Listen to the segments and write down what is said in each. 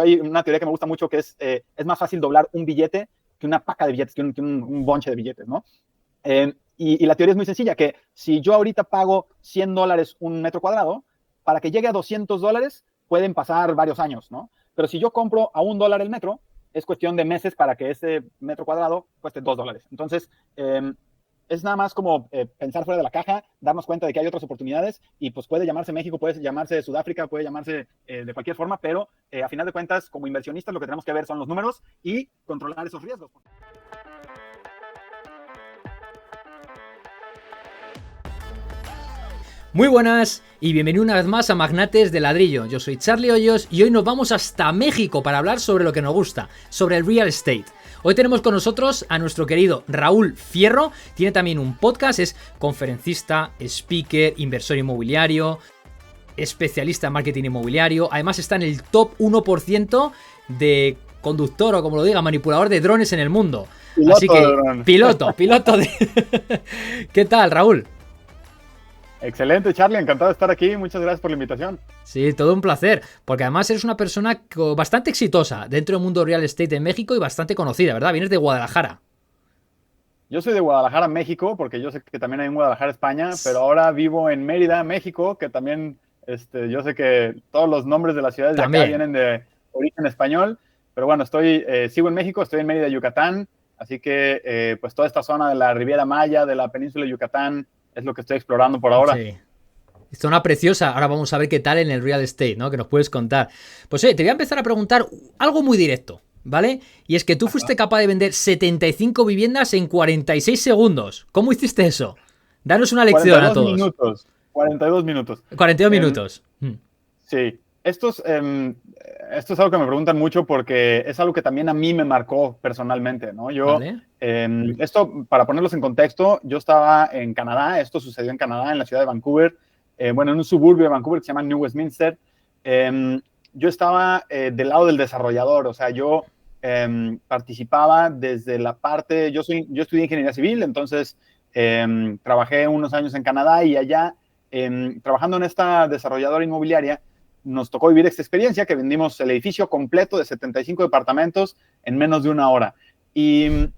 yo hay una teoría que me gusta mucho que es más fácil doblar un billete que una paca de billetes, que un bonche de billetes, ¿no? Y la teoría es muy sencilla, que si yo ahorita pago $100 un metro cuadrado, para que llegue a $200 pueden pasar varios años, ¿no? Pero si yo compro a $1 el metro, es cuestión de meses para que ese metro cuadrado cueste $2. Entonces, es nada más como pensar fuera de la caja, darnos cuenta de que hay otras oportunidades y pues puede llamarse México, puede llamarse Sudáfrica, puede llamarse de cualquier forma, pero a final de cuentas, como inversionistas, lo que tenemos que ver son los números y controlar esos riesgos. Muy buenas y bienvenido una vez más a Magnates de Ladrillo. Yo soy Charlie Hoyos y hoy nos vamos hasta México para hablar sobre lo que nos gusta, sobre el real estate. Hoy tenemos con nosotros a nuestro querido Raúl Fierro, tiene también un podcast, es conferencista, speaker, inversor inmobiliario, especialista en marketing inmobiliario, además está en el top 1% de conductor o como lo diga, manipulador de drones en el mundo. Piloto. Así que, piloto de... ¿Qué tal, Raúl? Excelente, Charlie, encantado de estar aquí. Muchas gracias por la invitación. Sí, todo un placer, porque además eres una persona bastante exitosa dentro del mundo real estate de México y bastante conocida, ¿verdad? Vienes de Guadalajara. Yo soy de Guadalajara, México, porque yo sé que también hay en Guadalajara, España, pero ahora vivo en Mérida, México, que también yo sé que todos los nombres de las ciudades de acá vienen de origen español, pero bueno, sigo en México, estoy en Mérida, Yucatán, así que pues toda esta zona de la Riviera Maya, de la península de Yucatán, es lo que estoy explorando por ahora. Sí. Zona preciosa, ahora vamos a ver qué tal en el real estate, ¿no? Que nos puedes contar. Pues te voy a empezar a preguntar algo muy directo, ¿vale? Y es que tú fuiste capaz de vender 75 viviendas en 46 segundos. ¿Cómo hiciste eso? Danos una lección a todos. 42 minutos. 42 minutos. Sí. Esto es algo que me preguntan mucho porque es algo que también a mí me marcó personalmente, ¿no? ¿Vale? Esto, para ponerlos en contexto, yo estaba en Canadá, esto sucedió en Canadá, en la ciudad de Vancouver, en un suburbio de Vancouver que se llama New Westminster. Yo estaba del lado del desarrollador, o sea, yo participaba desde la parte, yo estudié ingeniería civil, entonces trabajé unos años en Canadá y allá, trabajando en esta desarrolladora inmobiliaria, nos tocó vivir esta experiencia que vendimos el edificio completo de 75 departamentos en menos de una hora. ¿Y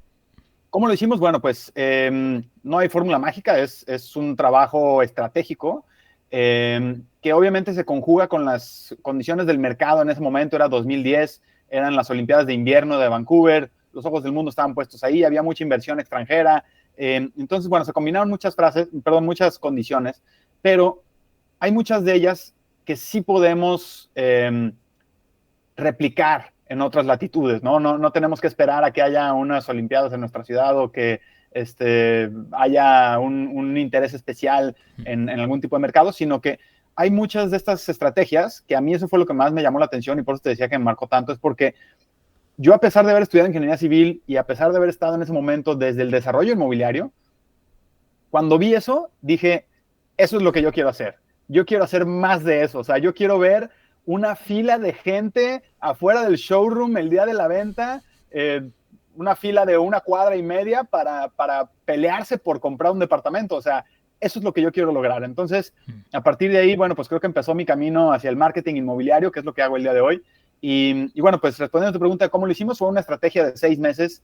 cómo lo hicimos? Bueno, pues no hay fórmula mágica, es un trabajo estratégico que obviamente se conjuga con las condiciones del mercado en ese momento. Era 2010, eran las Olimpiadas de Invierno de Vancouver, los ojos del mundo estaban puestos ahí, había mucha inversión extranjera. Entonces, bueno, se combinaron muchas condiciones, pero hay muchas de ellas que sí podemos replicar en otras latitudes, ¿no? No tenemos que esperar a que haya unas Olimpiadas en nuestra ciudad o que haya un interés especial en algún tipo de mercado, sino que hay muchas de estas estrategias que a mí eso fue lo que más me llamó la atención y por eso te decía que me marcó tanto, es porque yo, a pesar de haber estudiado ingeniería civil y a pesar de haber estado en ese momento desde el desarrollo inmobiliario, cuando vi eso, dije, eso es lo que yo quiero hacer. Yo quiero hacer más de eso. O sea, yo quiero ver una fila de gente afuera del showroom el día de la venta, una fila de 1,5 cuadras para pelearse por comprar un departamento. O sea, eso es lo que yo quiero lograr. Entonces, a partir de ahí, bueno, pues creo que empezó mi camino hacia el marketing inmobiliario, que es lo que hago el día de hoy. Y bueno, pues respondiendo a tu pregunta, ¿cómo lo hicimos? Fue una estrategia de 6 meses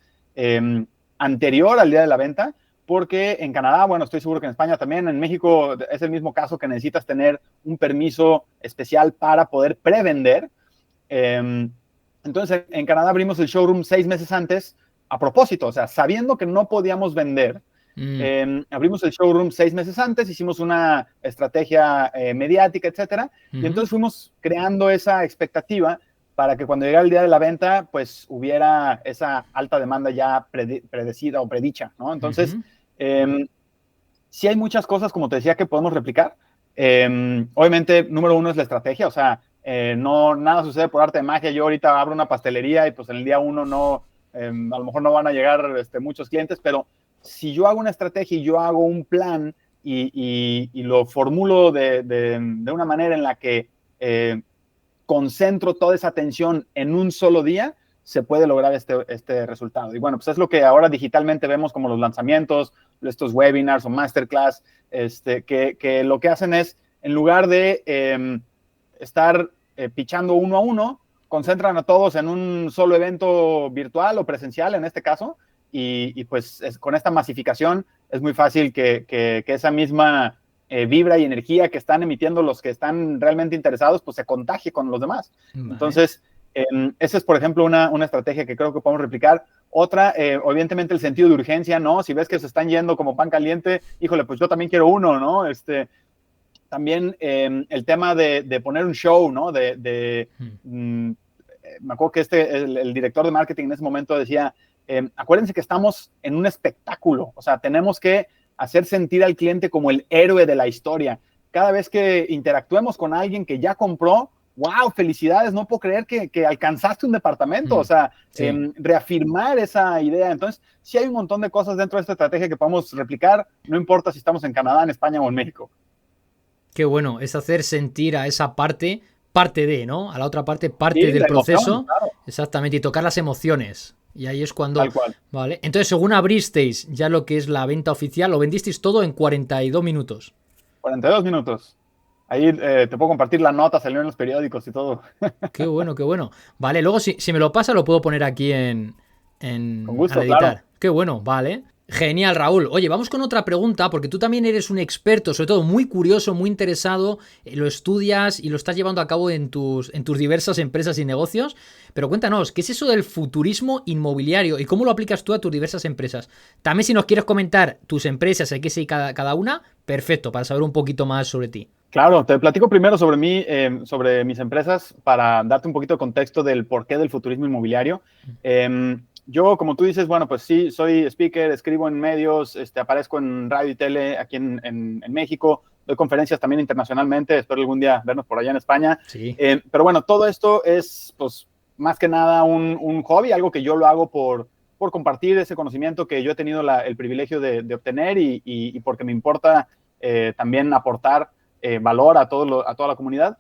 anterior al día de la venta, porque en Canadá, bueno, estoy seguro que en España también, en México es el mismo caso, que necesitas tener un permiso especial para poder prevender. Entonces, en Canadá abrimos el showroom 6 meses antes, a propósito, o sea, sabiendo que no podíamos vender. Abrimos el showroom 6 meses antes, hicimos una estrategia mediática, etcétera, y entonces fuimos creando esa expectativa para que cuando llegara el día de la venta, pues hubiera esa alta demanda ya predecida o predicha, ¿no? Entonces, sí hay muchas cosas, como te decía, que podemos replicar. Obviamente, número uno es la estrategia, o sea, nada sucede por arte de magia. Yo ahorita abro una pastelería y pues en el día uno a lo mejor no van a llegar muchos clientes, pero si yo hago una estrategia y yo hago un plan y lo formulo de una manera en la que concentro toda esa atención en un solo día, se puede lograr este resultado. Y bueno, pues es lo que ahora digitalmente vemos como los lanzamientos, estos webinars o masterclass, que lo que hacen es, en lugar de estar pichando uno a uno, concentran a todos en un solo evento virtual o presencial en este caso, y pues con esta masificación es muy fácil que esa misma vibra y energía que están emitiendo los que están realmente interesados, pues se contagie con los demás. Vale. Entonces, esa es, por ejemplo, una estrategia que creo que podemos replicar. Otra, evidentemente, el sentido de urgencia, ¿no? Si ves que se están yendo como pan caliente, híjole, pues yo también quiero uno, ¿no? También el tema de poner un show, ¿no? Me acuerdo que el director de marketing en ese momento decía, acuérdense que estamos en un espectáculo, o sea, tenemos que hacer sentir al cliente como el héroe de la historia. Cada vez que interactuemos con alguien que ya compró, wow, felicidades, no puedo creer que alcanzaste un departamento, o sea, sí. Reafirmar esa idea. Entonces, sí hay un montón de cosas dentro de esta estrategia que podemos replicar, no importa si estamos en Canadá, en España o en México. Qué bueno, es hacer sentir a esa parte de, ¿no? A la otra parte sí, del proceso. Emoción, claro. Exactamente, y tocar las emociones. Y ahí es cuando... Tal cual. Vale. Entonces, según abristeis ya lo que es la venta oficial, lo vendisteis todo en 42 minutos. 42 minutos. Ahí te puedo compartir la nota, salió en los periódicos y todo. Qué bueno, qué bueno. Vale, luego si me lo pasa lo puedo poner aquí Con gusto, al editar. claro. Qué bueno, vale. Genial, Raúl. Oye, vamos con otra pregunta, porque tú también eres un experto, sobre todo muy curioso, muy interesado, lo estudias y lo estás llevando a cabo en tus diversas empresas y negocios. Pero cuéntanos, ¿qué es eso del futurismo inmobiliario y cómo lo aplicas tú a tus diversas empresas? También si nos quieres comentar tus empresas, qué sé cada una, perfecto, para saber un poquito más sobre ti. Claro, te platico primero sobre mí, sobre mis empresas, para darte un poquito de contexto del porqué del futurismo inmobiliario. Yo, como tú dices, bueno, pues sí, soy speaker, escribo en medios, aparezco en radio y tele aquí en México, doy conferencias también internacionalmente, espero algún día vernos por allá en España. Sí. Pero bueno, todo esto es, pues, más que nada un hobby, algo que yo lo hago por compartir ese conocimiento que yo he tenido el privilegio de obtener y porque me importa también aportar valor a toda la comunidad.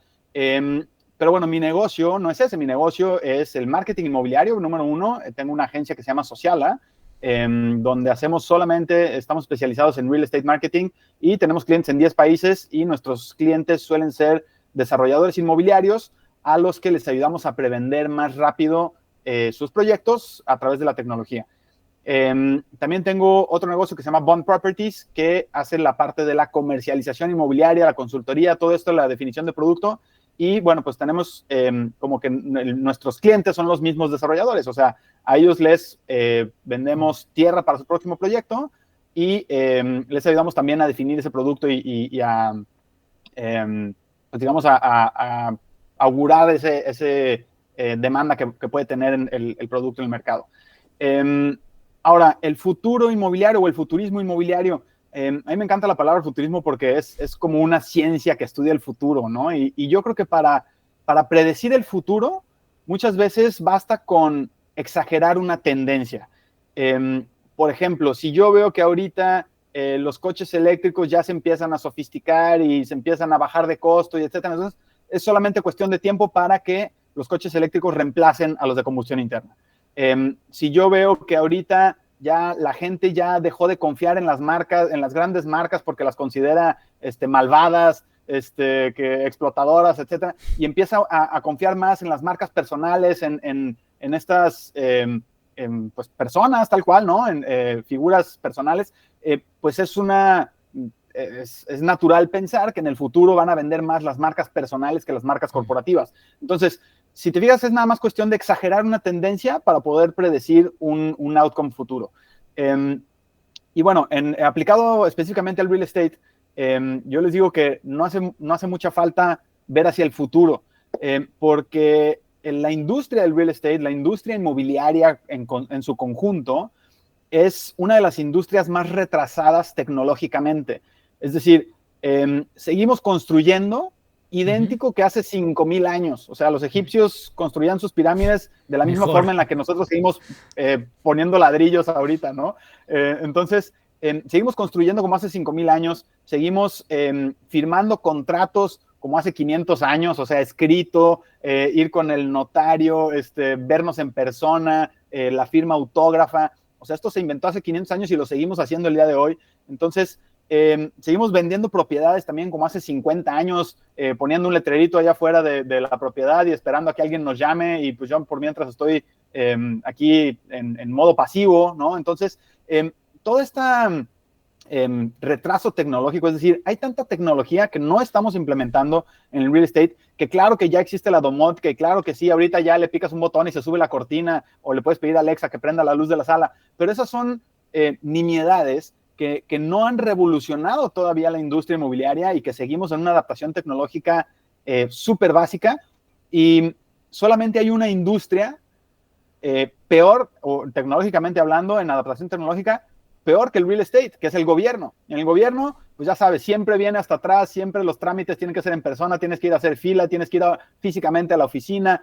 Pero bueno, mi negocio no es ese, mi negocio es el marketing inmobiliario, número uno. Tengo una agencia que se llama Sociala, donde estamos especializados en real estate marketing y tenemos clientes en 10 países y nuestros clientes suelen ser desarrolladores inmobiliarios a los que les ayudamos a prevender más rápido sus proyectos a través de la tecnología. También tengo otro negocio que se llama Bond Properties, que hace la parte de la comercialización inmobiliaria, la consultoría, todo esto, la definición de producto. Y bueno, pues tenemos como que nuestros clientes son los mismos desarrolladores, o sea, a ellos les vendemos tierra para su próximo proyecto y les ayudamos también a definir ese producto y a, pues digamos, a augurar ese demanda que puede tener el producto en el mercado. Ahora, el futuro inmobiliario o el futurismo inmobiliario, a mí me encanta la palabra futurismo porque es como una ciencia que estudia el futuro, ¿no? Y yo creo que para predecir el futuro, muchas veces basta con exagerar una tendencia. Por ejemplo, si yo veo que ahorita los coches eléctricos ya se empiezan a sofisticar y se empiezan a bajar de costo y etcétera, entonces es solamente cuestión de tiempo para que los coches eléctricos reemplacen a los de combustión interna. Si yo veo que ahorita ya la gente ya dejó de confiar en las marcas, en las grandes marcas porque las considera malvadas, que explotadoras, etcétera, y empieza a confiar más en las marcas personales, en estas pues personas tal cual, ¿no? En figuras personales, pues es natural pensar que en el futuro van a vender más las marcas personales que las marcas corporativas. Entonces, si te fijas, es nada más cuestión de exagerar una tendencia para poder predecir un outcome futuro. Y bueno, aplicado específicamente al real estate, yo les digo que no hace mucha falta ver hacia el futuro, porque en la industria del real estate, la industria inmobiliaria en su conjunto, es una de las industrias más retrasadas tecnológicamente. Es decir, seguimos construyendo idéntico que hace 5,000 años. O sea, los egipcios construían sus pirámides de la misma forma en la que nosotros seguimos poniendo ladrillos ahorita, ¿no? Entonces, seguimos construyendo como hace 5,000 años, seguimos firmando contratos como hace 500 años, o sea, escrito, ir con el notario, vernos en persona, la firma autógrafa. O sea, esto se inventó hace 500 años y lo seguimos haciendo el día de hoy. Entonces, seguimos vendiendo propiedades también como hace 50 años, poniendo un letrerito allá afuera de la propiedad y esperando a que alguien nos llame, y pues yo por mientras estoy aquí en modo pasivo, ¿no? Entonces, todo este retraso tecnológico, es decir, hay tanta tecnología que no estamos implementando en el real estate, que claro que ya existe la domótica, y claro que sí, ahorita ya le picas un botón y se sube la cortina, o le puedes pedir a Alexa que prenda la luz de la sala, pero esas son nimiedades que no han revolucionado todavía la industria inmobiliaria y que seguimos en una adaptación tecnológica súper básica, y solamente hay una industria peor, o tecnológicamente hablando, en adaptación tecnológica, peor que el real estate, que es el gobierno. En el gobierno, pues ya sabes, siempre viene hasta atrás, siempre los trámites tienen que ser en persona, tienes que ir a hacer fila, tienes que ir físicamente a la oficina,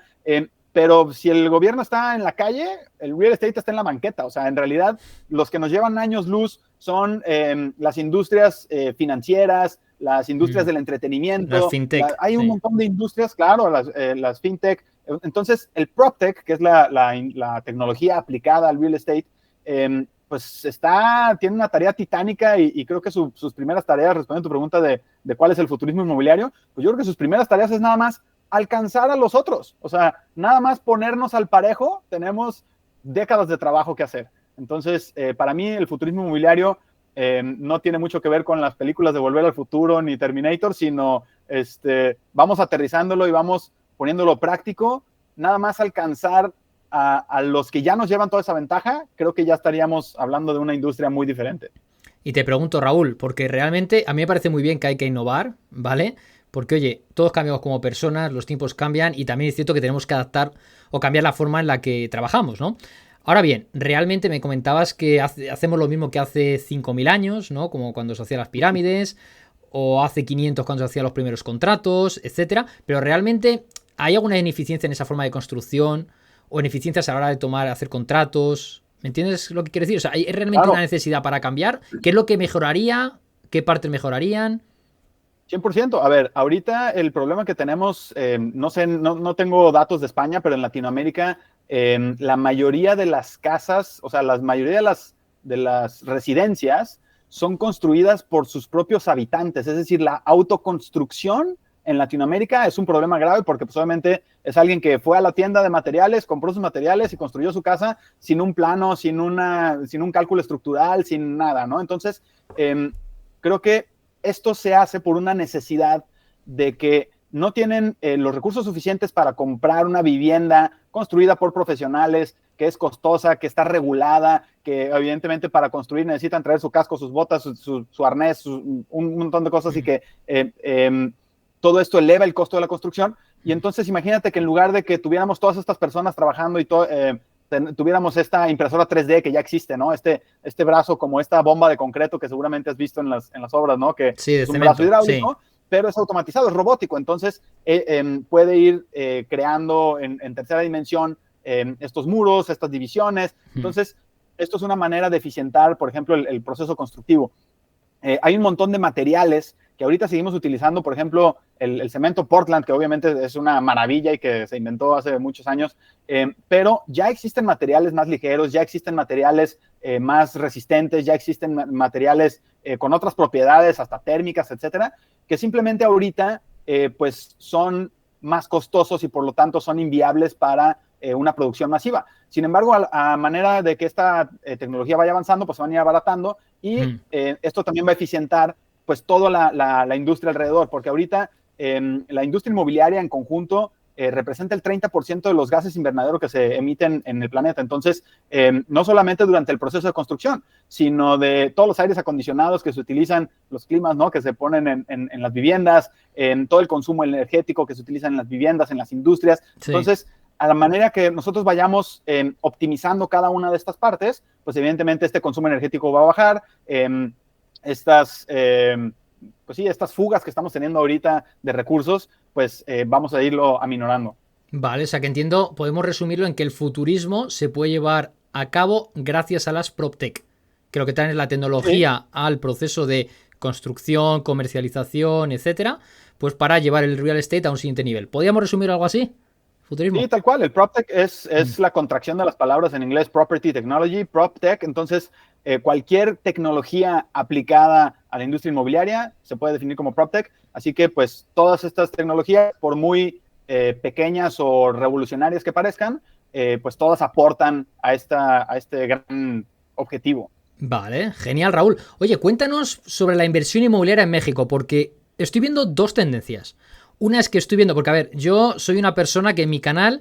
pero si el gobierno está en la calle, el real estate está en la banqueta. O sea, en realidad, los que nos llevan años luz son las industrias financieras, las industrias del entretenimiento. Las fintech. Hay un montón de industrias, claro, las fintech. Entonces, el PropTech, que es la tecnología aplicada al real estate, pues tiene una tarea titánica, y creo que sus primeras tareas, respondiendo a tu pregunta de cuál es el futurismo inmobiliario, pues yo creo que sus primeras tareas es nada más alcanzar a los otros. O sea, nada más ponernos al parejo, tenemos décadas de trabajo que hacer. Entonces, para mí el futurismo inmobiliario no tiene mucho que ver con las películas de Volver al Futuro ni Terminator, sino vamos aterrizándolo y vamos poniéndolo práctico, nada más alcanzar a los que ya nos llevan toda esa ventaja. Creo que ya estaríamos hablando de una industria muy diferente. Y te pregunto, Raúl, porque realmente a mí me parece muy bien que hay que innovar, ¿vale? Porque, oye, todos cambiamos como personas, los tiempos cambian, y también es cierto que tenemos que adaptar o cambiar la forma en la que trabajamos, ¿no? Ahora bien, realmente me comentabas que hacemos lo mismo que hace 5.000 años, ¿no? Como cuando se hacían las pirámides, o hace 500 cuando se hacían los primeros contratos, etcétera. Pero realmente, ¿hay alguna ineficiencia en esa forma de construcción? ¿O ineficiencias a la hora de hacer contratos? ¿Me entiendes lo que quiero decir? O sea, ¿hay realmente una necesidad para cambiar? ¿Qué es lo que mejoraría? ¿Qué partes mejorarían? 100%. A ver, ahorita el problema que tenemos, no sé, no tengo datos de España, pero en Latinoamérica, la mayoría de las casas, o sea, la mayoría de las residencias son construidas por sus propios habitantes. Es decir, la autoconstrucción en Latinoamérica es un problema grave, porque pues, obviamente es alguien que fue a la tienda de materiales, compró sus materiales y construyó su casa sin un plano, sin un cálculo estructural, sin nada, ¿no? Entonces, creo que esto se hace por una necesidad de que no tienen los recursos suficientes para comprar una vivienda construida por profesionales, que es costosa, que está regulada, que evidentemente para construir necesitan traer su casco, sus botas, su arnés, un montón de cosas, y que todo esto eleva el costo de la construcción. Y entonces imagínate que en lugar de que tuviéramos todas estas personas trabajando y tuviéramos esta impresora 3D que ya existe, ¿no? Este brazo, como esta bomba de concreto que seguramente has visto en las obras, ¿no? Que sí, es un brazo hidráulico, sí, pero es automatizado, es robótico. Entonces puede ir creando en tercera dimensión estos muros, estas divisiones. Entonces, esto es una manera de eficientar, por ejemplo, el proceso constructivo. Hay un montón de materiales que ahorita seguimos utilizando, por ejemplo, el cemento Portland, que obviamente es una maravilla y que se inventó hace muchos años, pero ya existen materiales más ligeros, ya existen materiales más resistentes, ya existen materiales con otras propiedades, hasta térmicas, etcétera, que simplemente ahorita pues son más costosos y por lo tanto son inviables para una producción masiva. Sin embargo, a manera de que esta tecnología vaya avanzando, pues se van a ir abaratando, y esto también va a eficientar pues toda la industria alrededor, porque ahorita la industria inmobiliaria en conjunto representa el 30% de los gases invernadero que se emiten en el planeta. Entonces, no solamente durante el proceso de construcción, sino de todos los aires acondicionados que se utilizan, los climas, ¿no?, que se ponen en las viviendas, todo el consumo energético que se utiliza en las viviendas, en las industrias. Sí. Entonces, a la manera que nosotros vayamos optimizando cada una de estas partes, pues evidentemente este consumo energético va a bajar. Estas fugas que estamos teniendo ahorita de recursos, pues vamos a irlo aminorando. Vale, o sea que entiendo, podemos resumirlo en que el futurismo se puede llevar a cabo gracias a las PropTech, que lo que traen es la tecnología, sí, al proceso de construcción, comercialización, etcétera, pues para llevar el real estate a un siguiente nivel. ¿Podríamos resumir algo así? Futurismo. Sí, tal cual. El PropTech es la contracción de las palabras en inglés Property Technology, PropTech. Entonces, cualquier tecnología aplicada a la industria inmobiliaria se puede definir como PropTech. Así que, pues, todas estas tecnologías, por muy pequeñas o revolucionarias que parezcan, pues todas aportan a este gran objetivo. Vale, genial, Raúl. Oye, cuéntanos sobre la inversión inmobiliaria en México, porque estoy viendo dos tendencias. Una es que estoy viendo, porque a ver, yo soy una persona que en mi canal,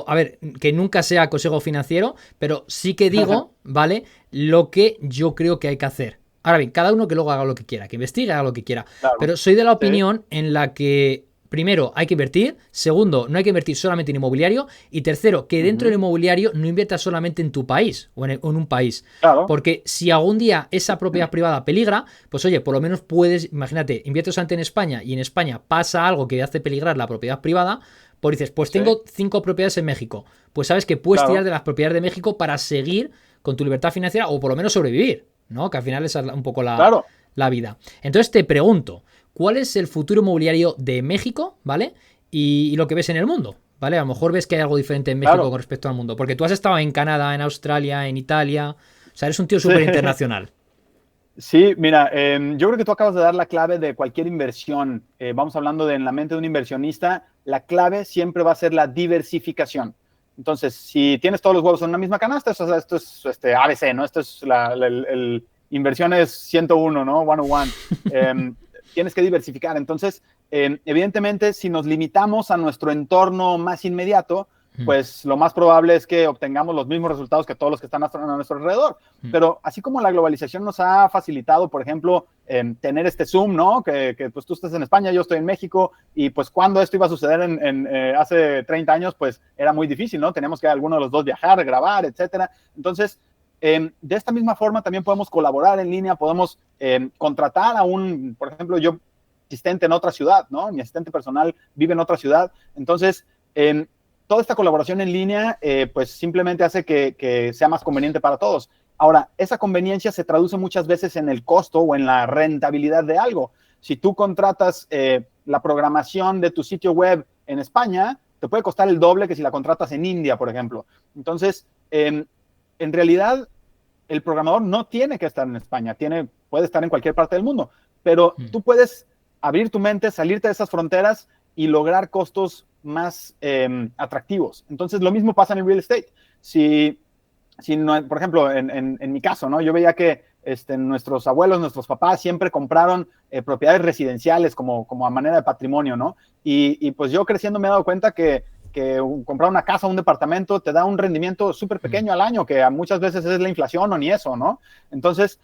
a ver, que nunca sea consejo financiero, pero sí que digo, ¿vale? Lo que yo creo que hay que hacer. Ahora bien, cada uno que luego haga lo que quiera, que investigue, haga lo que quiera. Claro. Pero soy de la Sí. opinión en la que primero, hay que invertir. Segundo, no hay que invertir solamente en inmobiliario. Y tercero, que dentro del inmobiliario no inviertas solamente en tu país o en un país. Claro. Porque si algún día esa propiedad privada peligra, pues oye, por lo menos puedes, imagínate, inviertes antes en España y en España pasa algo que hace peligrar la propiedad privada, pues dices, pues Sí. tengo 5 propiedades en México. Pues sabes que puedes tirar Claro. de las propiedades de México para seguir con tu libertad financiera o por lo menos sobrevivir, ¿no? Que al final esa es un poco Claro. la vida. Entonces te pregunto, ¿cuál es el futuro inmobiliario de México, ¿vale? Y lo que ves en el mundo, ¿vale? A lo mejor ves que hay algo diferente en México Claro. con respecto al mundo. Porque tú has estado en Canadá, en Australia, en Italia. O sea, eres un tío Sí. súper internacional. Sí, mira, yo creo que tú acabas de dar la clave de cualquier inversión. Vamos hablando de en la mente de un inversionista, la clave siempre va a ser la diversificación. Entonces, si tienes todos los huevos en una misma canasta, esto es ABC, ¿no? Esto es inversiones 101, ¿no? 101. Tienes que diversificar. Entonces, evidentemente, si nos limitamos a nuestro entorno más inmediato, pues lo más probable es que obtengamos los mismos resultados que todos los que están a nuestro alrededor. Pero así como la globalización nos ha facilitado, por ejemplo, tener este Zoom, ¿no? Que pues tú estás en España, yo estoy en México, y pues cuando esto iba a suceder hace 30 años, pues era muy difícil, ¿no? Teníamos que alguno de los dos viajar, grabar, etcétera. Entonces, de esta misma forma también podemos colaborar en línea, podemos contratar a por ejemplo, yo asistente en otra ciudad, ¿no? Mi asistente personal vive en otra ciudad. Entonces, toda esta colaboración en línea, pues simplemente hace que sea más conveniente para todos. Ahora, esa conveniencia se traduce muchas veces en el costo o en la rentabilidad de algo. Si tú contratas la programación de tu sitio web en España, te puede costar el doble que si la contratas en India, por ejemplo. Entonces, en realidad, el programador no tiene que estar en España, puede estar en cualquier parte del mundo, pero tú puedes abrir tu mente, salirte de esas fronteras y lograr costos más atractivos. Entonces, lo mismo pasa en el real estate. Si no, por ejemplo, en mi caso, ¿no? Yo veía que nuestros abuelos, nuestros papás siempre compraron propiedades residenciales como a manera de patrimonio, ¿no? Y pues yo creciendo me he dado cuenta que comprar una casa o un departamento te da un rendimiento súper pequeño al año, que muchas veces es la inflación o ni eso, ¿no? Entonces,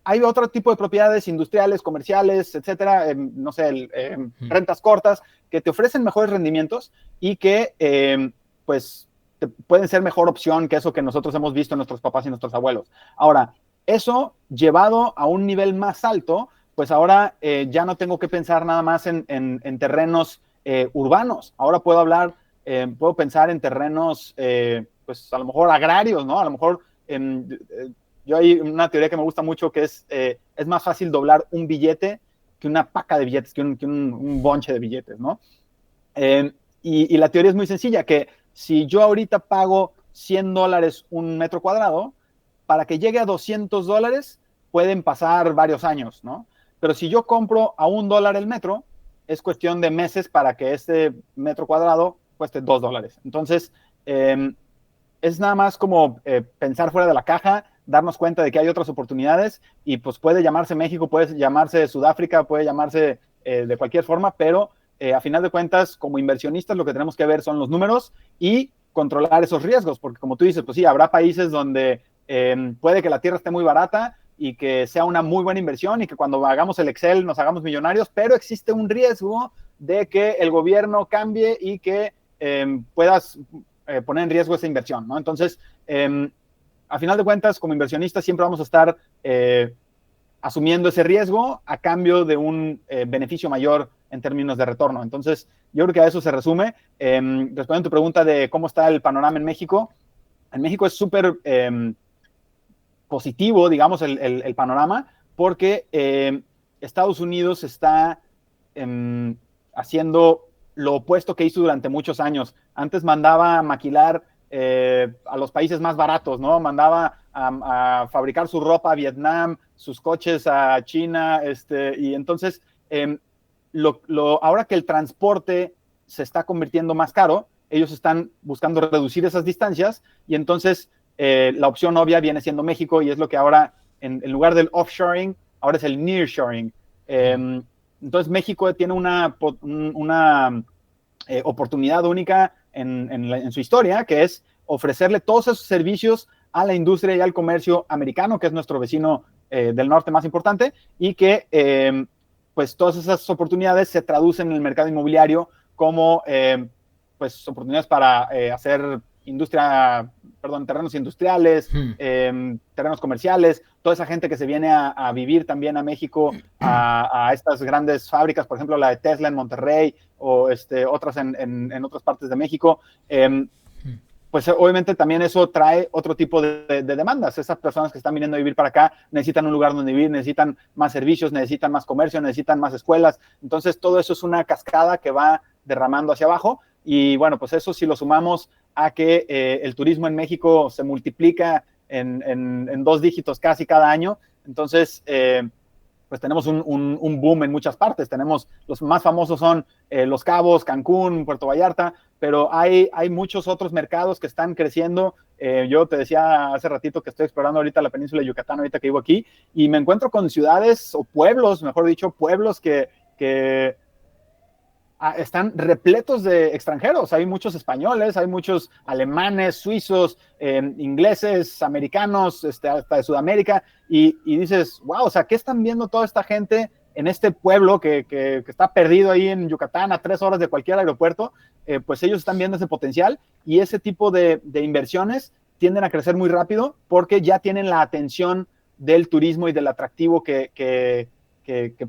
hay otro tipo de propiedades industriales, comerciales, etcétera, no sé, rentas cortas, que te ofrecen mejores rendimientos y que, pues, pueden ser mejor opción que eso que nosotros hemos visto en nuestros papás y nuestros abuelos. Ahora, eso llevado a un nivel más alto, pues ahora ya no tengo que pensar nada más en terrenos urbanos. Ahora puedo pensar en terrenos, pues a lo mejor agrarios, ¿no? A lo mejor yo hay una teoría que me gusta mucho que es más fácil doblar un billete que una paca de billetes, que un bonche de billetes, ¿no? Y la teoría es muy sencilla, que si yo ahorita pago $100 un metro cuadrado, para que llegue a $200 pueden pasar varios años, ¿no? Pero si yo compro a $1 el metro, es cuestión de meses para que este metro cuadrado cueste $2. Entonces, es nada más como pensar fuera de la caja, darnos cuenta de que hay otras oportunidades y pues puede llamarse México, puede llamarse Sudáfrica, puede llamarse de cualquier forma, pero a final de cuentas, como inversionistas, lo que tenemos que ver son los números y controlar esos riesgos, porque como tú dices, pues sí, habrá países donde puede que la tierra esté muy barata y que sea una muy buena inversión y que cuando hagamos el Excel nos hagamos millonarios, pero existe un riesgo de que el gobierno cambie y que puedas poner en riesgo esa inversión, ¿no? Entonces, a final de cuentas, como inversionistas siempre vamos a estar asumiendo ese riesgo a cambio de un beneficio mayor en términos de retorno. Entonces, yo creo que a eso se resume. Respondiendo a tu pregunta de cómo está el panorama en México es súper positivo, digamos, el panorama, porque Estados Unidos está haciendo lo opuesto que hizo durante muchos años. Antes mandaba a maquilar a los países más baratos, ¿no? Mandaba a fabricar su ropa a Vietnam, sus coches a China, y entonces ahora que el transporte se está convirtiendo más caro, ellos están buscando reducir esas distancias y entonces la opción obvia viene siendo México y es lo que ahora, en lugar del offshoring, ahora es el nearshoring. Entonces México tiene una oportunidad única en su historia, que es ofrecerle todos esos servicios a la industria y al comercio americano, que es nuestro vecino del norte más importante, y que pues todas esas oportunidades se traducen en el mercado inmobiliario como pues oportunidades para hacer terrenos industriales, terrenos comerciales, toda esa gente que se viene a vivir también a México, a estas grandes fábricas, por ejemplo, la de Tesla en Monterrey o otras en otras partes de México, pues obviamente también eso trae otro tipo de demandas. Esas personas que están viniendo a vivir para acá necesitan un lugar donde vivir, necesitan más servicios, necesitan más comercio, necesitan más escuelas. Entonces todo eso es una cascada que va derramando hacia abajo. Y bueno, pues eso si lo sumamos a que el turismo en México se multiplica en 2 dígitos casi cada año, entonces pues tenemos un boom en muchas partes. Tenemos, los más famosos son Los Cabos, Cancún, Puerto Vallarta, pero hay muchos otros mercados que están creciendo. Yo te decía hace ratito que estoy explorando ahorita la península de Yucatán, ahorita que vivo aquí, y me encuentro con ciudades o pueblos, mejor dicho, pueblos que están repletos de extranjeros. Hay muchos españoles, hay muchos alemanes, suizos, ingleses, americanos, hasta de Sudamérica, y dices, wow, o sea, ¿qué están viendo toda esta gente en este pueblo que está perdido ahí en Yucatán a 3 horas de cualquier aeropuerto? Pues ellos están viendo ese potencial y ese tipo de inversiones tienden a crecer muy rápido porque ya tienen la atención del turismo y del atractivo que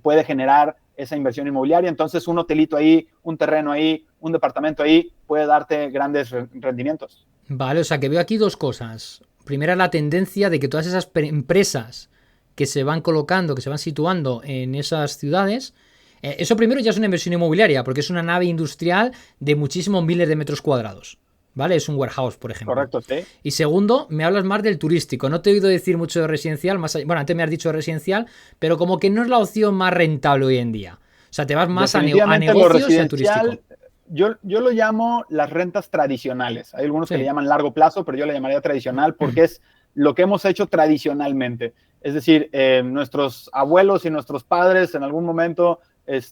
puede generar esa inversión inmobiliaria. Entonces un hotelito ahí, un terreno ahí, un departamento ahí puede darte grandes rendimientos. Vale, o sea que veo aquí 2 cosas. Primera, la tendencia de que todas esas empresas que se van colocando, que se van situando en esas ciudades, eso primero ya es una inversión inmobiliaria, porque es una nave industrial de muchísimos miles de metros cuadrados. ¿Vale? Es un warehouse, por ejemplo. Correcto, sí. Y segundo, me hablas más del turístico. No te he oído decir mucho de residencial, bueno, antes me has dicho residencial, pero como que no es la opción más rentable hoy en día. O sea, te vas más a negocios y a turístico. Yo lo llamo las rentas tradicionales. Hay algunos que le llaman largo plazo, pero yo le llamaría tradicional porque es lo que hemos hecho tradicionalmente. Es decir, nuestros abuelos y nuestros padres en algún momento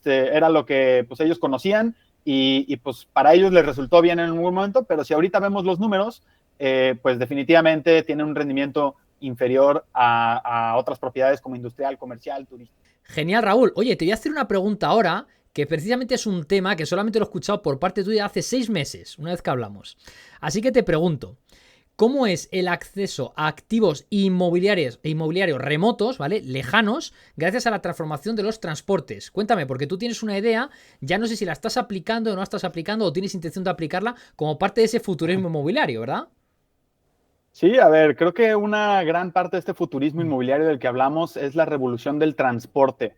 era lo que pues, ellos conocían y pues para ellos les resultó bien en algún momento, pero si ahorita vemos los números, pues definitivamente tienen un rendimiento inferior a otras propiedades como industrial, comercial, turística. Genial, Raúl. Oye, te voy a hacer una pregunta ahora que precisamente es un tema que solamente lo he escuchado por parte tuya hace 6 meses, una vez que hablamos. Así que te pregunto, ¿cómo es el acceso a activos inmobiliarios remotos, ¿vale? Lejanos, gracias a la transformación de los transportes? Cuéntame, porque tú tienes una idea, ya no sé si la estás aplicando o no la estás aplicando o tienes intención de aplicarla como parte de ese futurismo inmobiliario, ¿verdad? Sí, a ver, creo que una gran parte de este futurismo inmobiliario del que hablamos es la revolución del transporte.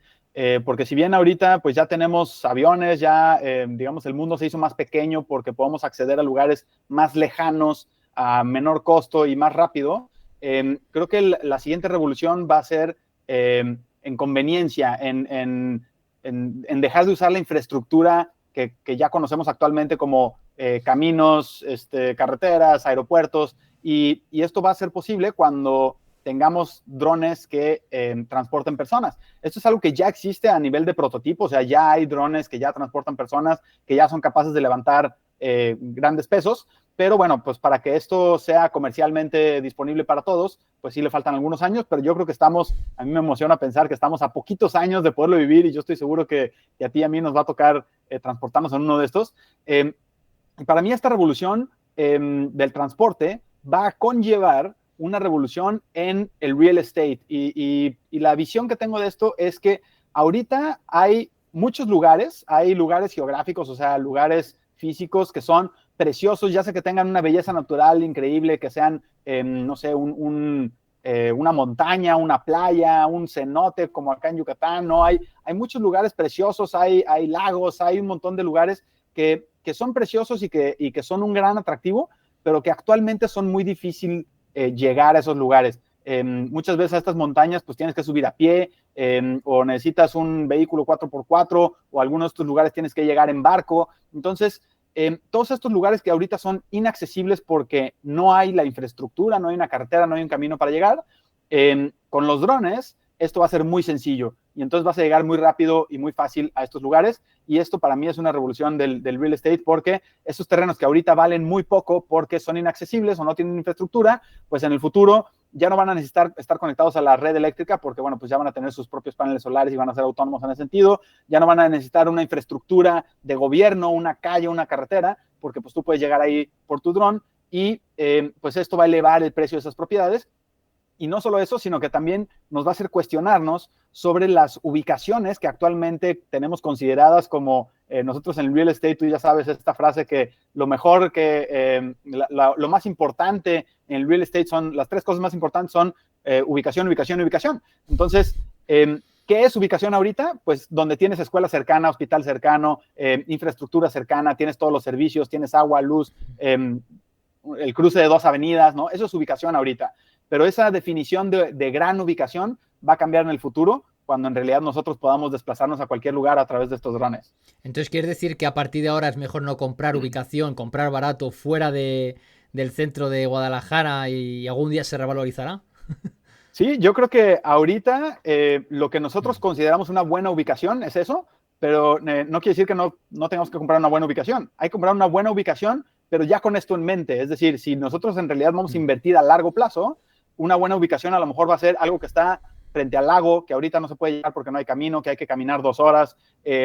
Porque si bien ahorita pues ya tenemos aviones, ya digamos el mundo se hizo más pequeño porque podemos acceder a lugares más lejanos, a menor costo y más rápido, creo que la siguiente revolución va a ser en conveniencia, en dejar de usar la infraestructura que ya conocemos actualmente como caminos, carreteras, aeropuertos, y esto va a ser posible cuando tengamos drones que transporten personas. Esto es algo que ya existe a nivel de prototipo, o sea, ya hay drones que ya transportan personas, que ya son capaces de levantar grandes pesos, pero bueno, pues para que esto sea comercialmente disponible para todos, pues sí le faltan algunos años, pero yo creo que a mí me emociona pensar que estamos a poquitos años de poderlo vivir y yo estoy seguro que a ti y a mí nos va a tocar transportarnos en uno de estos. Para mí esta revolución del transporte va a conllevar una revolución en el real estate y la visión que tengo de esto es que ahorita hay muchos lugares, hay lugares geográficos, o sea, lugares físicos que son preciosos, ya sea que tengan una belleza natural increíble, que sean, no sé, una montaña, una playa, un cenote como acá en Yucatán, ¿no? Hay muchos lugares preciosos, hay lagos, hay un montón de lugares que son preciosos y que son un gran atractivo, pero que actualmente son muy difícil llegar a esos lugares. Muchas veces a estas montañas pues tienes que subir a pie, o necesitas un vehículo 4x4, o a algunos de estos lugares tienes que llegar en barco. Entonces, todos estos lugares que ahorita son inaccesibles porque no hay la infraestructura, no hay una carretera, no hay un camino para llegar, con los drones esto va a ser muy sencillo y entonces vas a llegar muy rápido y muy fácil a estos lugares, y esto para mí es una revolución del real estate, porque esos terrenos que ahorita valen muy poco porque son inaccesibles o no tienen infraestructura, pues en el futuro ya no van a necesitar estar conectados a la red eléctrica porque, bueno, pues ya van a tener sus propios paneles solares y van a ser autónomos en ese sentido. Ya no van a necesitar una infraestructura de gobierno, una calle, una carretera, porque pues tú puedes llegar ahí por tu dron y pues esto va a elevar el precio de esas propiedades. Y no solo eso, sino que también nos va a hacer cuestionarnos sobre las ubicaciones que actualmente tenemos consideradas como, nosotros en el real estate, tú ya sabes esta frase que lo mejor que, lo más importante en el real estate son, las tres cosas más importantes son ubicación, ubicación y ubicación. Entonces, ¿qué es ubicación ahorita? Pues donde tienes escuela cercana, hospital cercano, infraestructura cercana, tienes todos los servicios, tienes agua, luz, el cruce de dos avenidas, ¿no? Eso es ubicación ahorita. Pero esa definición de gran ubicación va a cambiar en el futuro, cuando en realidad nosotros podamos desplazarnos a cualquier lugar a través de estos drones. Entonces, ¿quieres decir que a partir de ahora es mejor no comprar ubicación, comprar barato fuera del centro de Guadalajara y algún día se revalorizará? Sí, yo creo que ahorita lo que nosotros consideramos una buena ubicación es eso, pero no quiere decir que no tengamos que comprar una buena ubicación. Hay que comprar una buena ubicación, pero ya con esto en mente. Es decir, si nosotros en realidad vamos a invertir a largo plazo, una buena ubicación a lo mejor va a ser algo que está frente al lago, que ahorita no se puede llegar porque no hay camino, que hay que caminar 2 horas,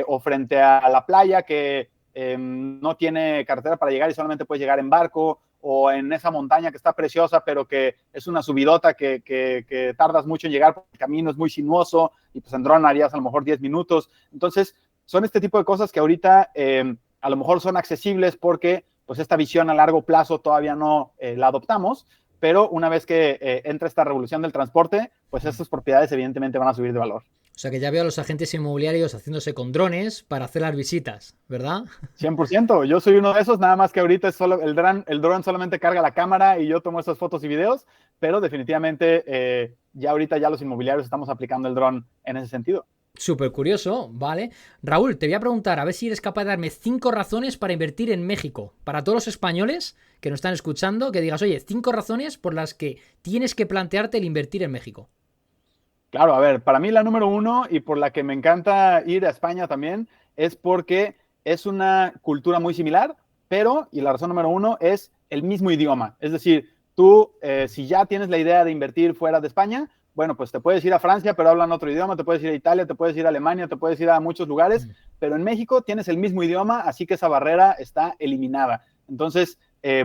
o frente a la playa, que no tiene carretera para llegar y solamente puedes llegar en barco, o en esa montaña que está preciosa, pero que es una subidota que tardas mucho en llegar porque el camino es muy sinuoso, y pues en dron harías a lo mejor 10 minutos. Entonces, son este tipo de cosas que ahorita a lo mejor son accesibles porque pues esta visión a largo plazo todavía no la adoptamos, pero una vez que entra esta revolución del transporte, pues estas propiedades evidentemente van a subir de valor. O sea que ya veo a los agentes inmobiliarios haciéndose con drones para hacer las visitas, ¿verdad? 100%, yo soy uno de esos, nada más que ahorita es solo el dron solamente carga la cámara y yo tomo esas fotos y videos, pero definitivamente ya ahorita ya los inmobiliarios estamos aplicando el dron en ese sentido. Súper curioso, ¿vale? Raúl, te voy a preguntar, a ver si eres capaz de darme 5 razones para invertir en México. Para todos los españoles que nos están escuchando, que digas, oye, 5 razones por las que tienes que plantearte el invertir en México. Claro, a ver, para mí la número 1 y por la que me encanta ir a España también es porque es una cultura muy similar, pero, y la razón número 1 es el mismo idioma. Es decir, tú, si ya tienes la idea de invertir fuera de España, bueno, pues te puedes ir a Francia, pero hablan otro idioma, te puedes ir a Italia, te puedes ir a Alemania, te puedes ir a muchos lugares, pero en México tienes el mismo idioma, así que esa barrera está eliminada. Entonces,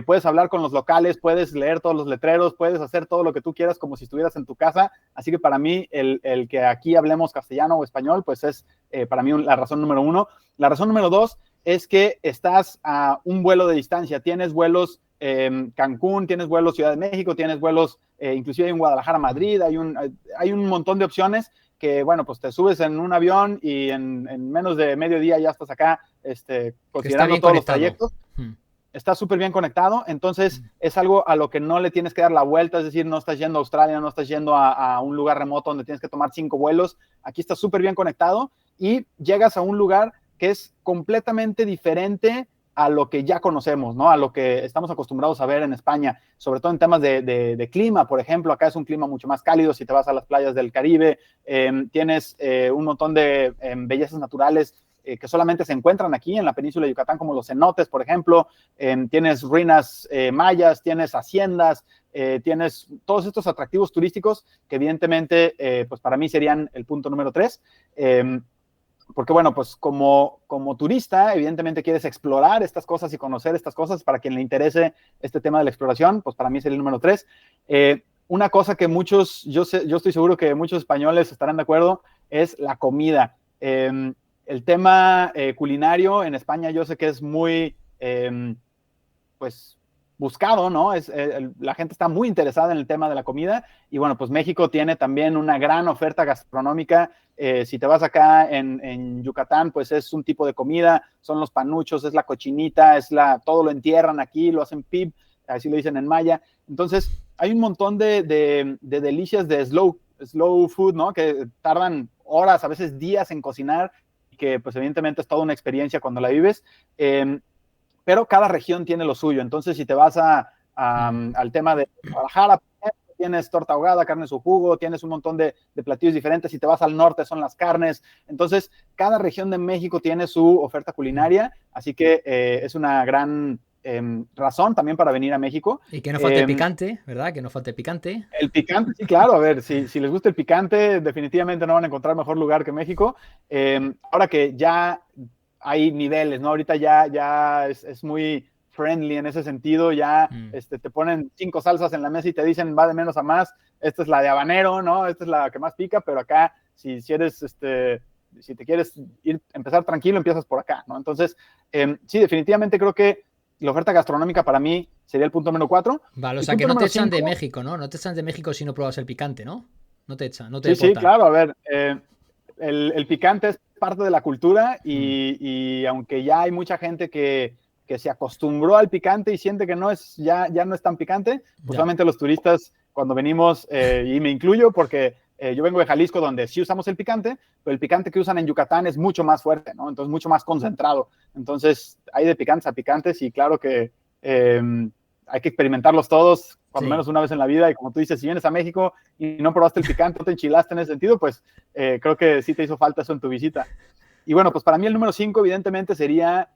puedes hablar con los locales, puedes leer todos los letreros, puedes hacer todo lo que tú quieras como si estuvieras en tu casa. Así que para mí, el que aquí hablemos castellano o español, pues es para mí la razón número 1. La razón número 2 es que estás a un vuelo de distancia. Tienes vuelos Cancún, tienes vuelos Ciudad de México, tienes vuelos inclusive en Guadalajara, Madrid. Hay un montón de opciones que, bueno, pues te subes en un avión y en menos de medio día ya estás acá considerando todos los trayectos. Está súper bien conectado, entonces es algo a lo que no le tienes que dar la vuelta, es decir, no estás yendo a Australia, no estás yendo a un lugar remoto donde tienes que tomar 5 vuelos. Aquí está súper bien conectado y llegas a un lugar que es completamente diferente a lo que ya conocemos, ¿no? A lo que estamos acostumbrados a ver en España, sobre todo en temas de clima. Por ejemplo, acá es un clima mucho más cálido. Si te vas a las playas del Caribe, tienes un montón de bellezas naturales que solamente se encuentran aquí en la península de Yucatán, como los cenotes, por ejemplo. Tienes ruinas mayas, tienes haciendas, tienes todos estos atractivos turísticos que evidentemente, pues para mí serían el punto número 3. Porque, bueno, pues como turista, evidentemente quieres explorar estas cosas y conocer estas cosas. Para quien le interese este tema de la exploración, pues para mí sería el número 3. Una cosa que muchos, yo estoy seguro que muchos españoles estarán de acuerdo, es la comida. El tema culinario en España yo sé que es muy, pues, buscado, ¿no? La gente está muy interesada en el tema de la comida y bueno, pues México tiene también una gran oferta gastronómica. Si te vas acá en Yucatán, pues es un tipo de comida, son los panuchos, es la cochinita, todo lo entierran aquí, lo hacen pib, así lo dicen en maya. Entonces, hay un montón de delicias de slow food, ¿no? Que tardan horas, a veces días en cocinar, y que pues evidentemente es toda una experiencia cuando la vives. Pero cada región tiene lo suyo. Entonces, si te vas al tema de Guadalajara, tienes torta ahogada, carne en su jugo, tienes un montón de platillos diferentes. Si te vas al norte, son las carnes. Entonces, cada región de México tiene su oferta culinaria, así que es una gran razón también para venir a México. Y que no falte picante, ¿verdad? Que no falte picante. El picante, sí, claro. A ver, si les gusta el picante, definitivamente no van a encontrar mejor lugar que México. Ahora que ya hay niveles, ¿no? Ahorita ya es muy friendly en ese sentido, ya te ponen 5 salsas en la mesa y te dicen va de menos a más, esta es la de habanero, ¿no? Esta es la que más pica, pero acá si te quieres empezar tranquilo, empiezas por acá, ¿no? Entonces, sí, definitivamente creo que la oferta gastronómica para mí sería el punto número 4. Vale, o sea que no te echan de México, ¿no? No te echan de México si no pruebas el picante, ¿no? No te echan, no te deportan. Sí, claro, a ver, el picante es parte de la cultura y aunque ya hay mucha gente que se acostumbró al picante y siente que ya no es tan picante, pues solamente los turistas cuando venimos, y me incluyo porque yo vengo de Jalisco donde sí usamos el picante, pero el picante que usan en Yucatán es mucho más fuerte, ¿no? Entonces mucho más concentrado. Entonces hay de picantes a picantes y claro que hay que experimentarlos todos, cuando menos una vez en la vida, y como tú dices, si vienes a México y no probaste el picante, no te enchilaste en ese sentido, pues creo que sí te hizo falta eso en tu visita. Y bueno, pues para mí el número 5 evidentemente sería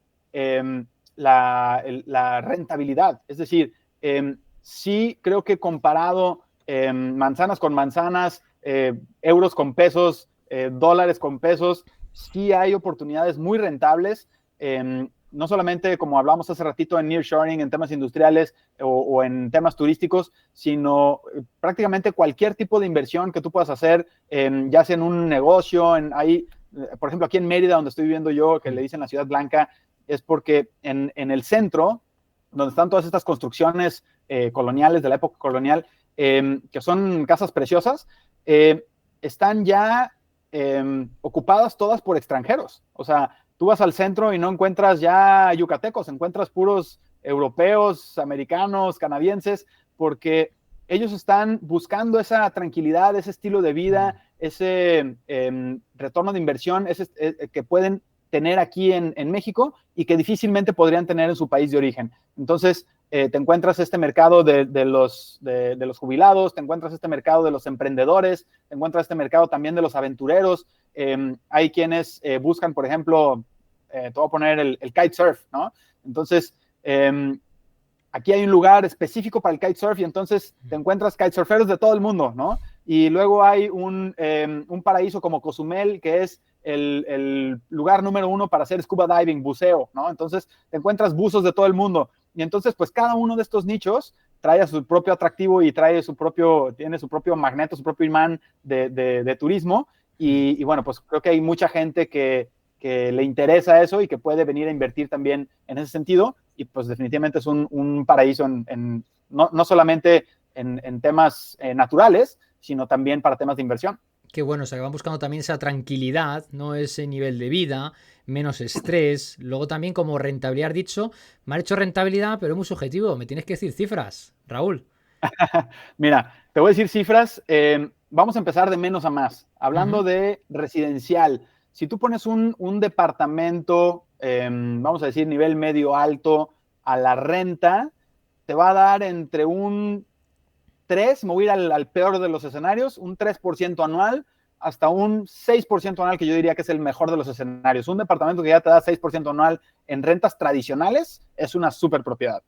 la rentabilidad, es decir, sí creo que comparado manzanas con manzanas, euros con pesos, dólares con pesos, sí hay oportunidades muy rentables, no solamente como hablamos hace ratito en nearshoring, en temas industriales o en temas turísticos, sino prácticamente cualquier tipo de inversión que tú puedas hacer, ya sea en un negocio, por ejemplo, aquí en Mérida, donde estoy viviendo yo, que le dicen la Ciudad Blanca, es porque en el centro, donde están todas estas construcciones coloniales de la época colonial, que son casas preciosas, están ya ocupadas todas por extranjeros. O sea, tú vas al centro y no encuentras ya yucatecos, encuentras puros europeos, americanos, canadienses, porque ellos están buscando esa tranquilidad, ese estilo de vida, ese retorno de inversión que pueden tener aquí en México y que difícilmente podrían tener en su país de origen. Entonces, te encuentras este mercado de los jubilados, te encuentras este mercado de los emprendedores, te encuentras este mercado también de los aventureros. Hay quienes buscan, por ejemplo, te voy a poner el kitesurf, ¿no? Entonces, aquí hay un lugar específico para el kitesurf y entonces te encuentras kitesurferos de todo el mundo, ¿no? Y luego hay un paraíso como Cozumel, que es el lugar número 1 para hacer scuba diving, buceo, ¿no? Entonces te encuentras buzos de todo el mundo. Y entonces, pues cada uno de estos nichos trae a su propio atractivo y tiene su propio magneto, su propio imán de turismo. Y bueno, pues creo que hay mucha gente que le interesa eso y que puede venir a invertir también en ese sentido. Y pues definitivamente es un paraíso no solamente en temas naturales, sino también para temas de inversión. Qué bueno, o sea, que van buscando también esa tranquilidad, ¿no? Ese nivel de vida, menos estrés. Luego también como rentabilidad, has dicho, me ha hecho rentabilidad, pero es muy subjetivo. Me tienes que decir cifras, Raúl. Mira, te voy a decir cifras. Vamos a empezar de menos a más. Hablando de residencial, si tú pones un departamento, vamos a decir nivel medio alto, a la renta, te va a dar entre un 3, me voy a ir al peor de los escenarios, un 3% anual, hasta un 6% anual, que yo diría que es el mejor de los escenarios. Un departamento que ya te da 6% anual en rentas tradicionales es una super propiedad.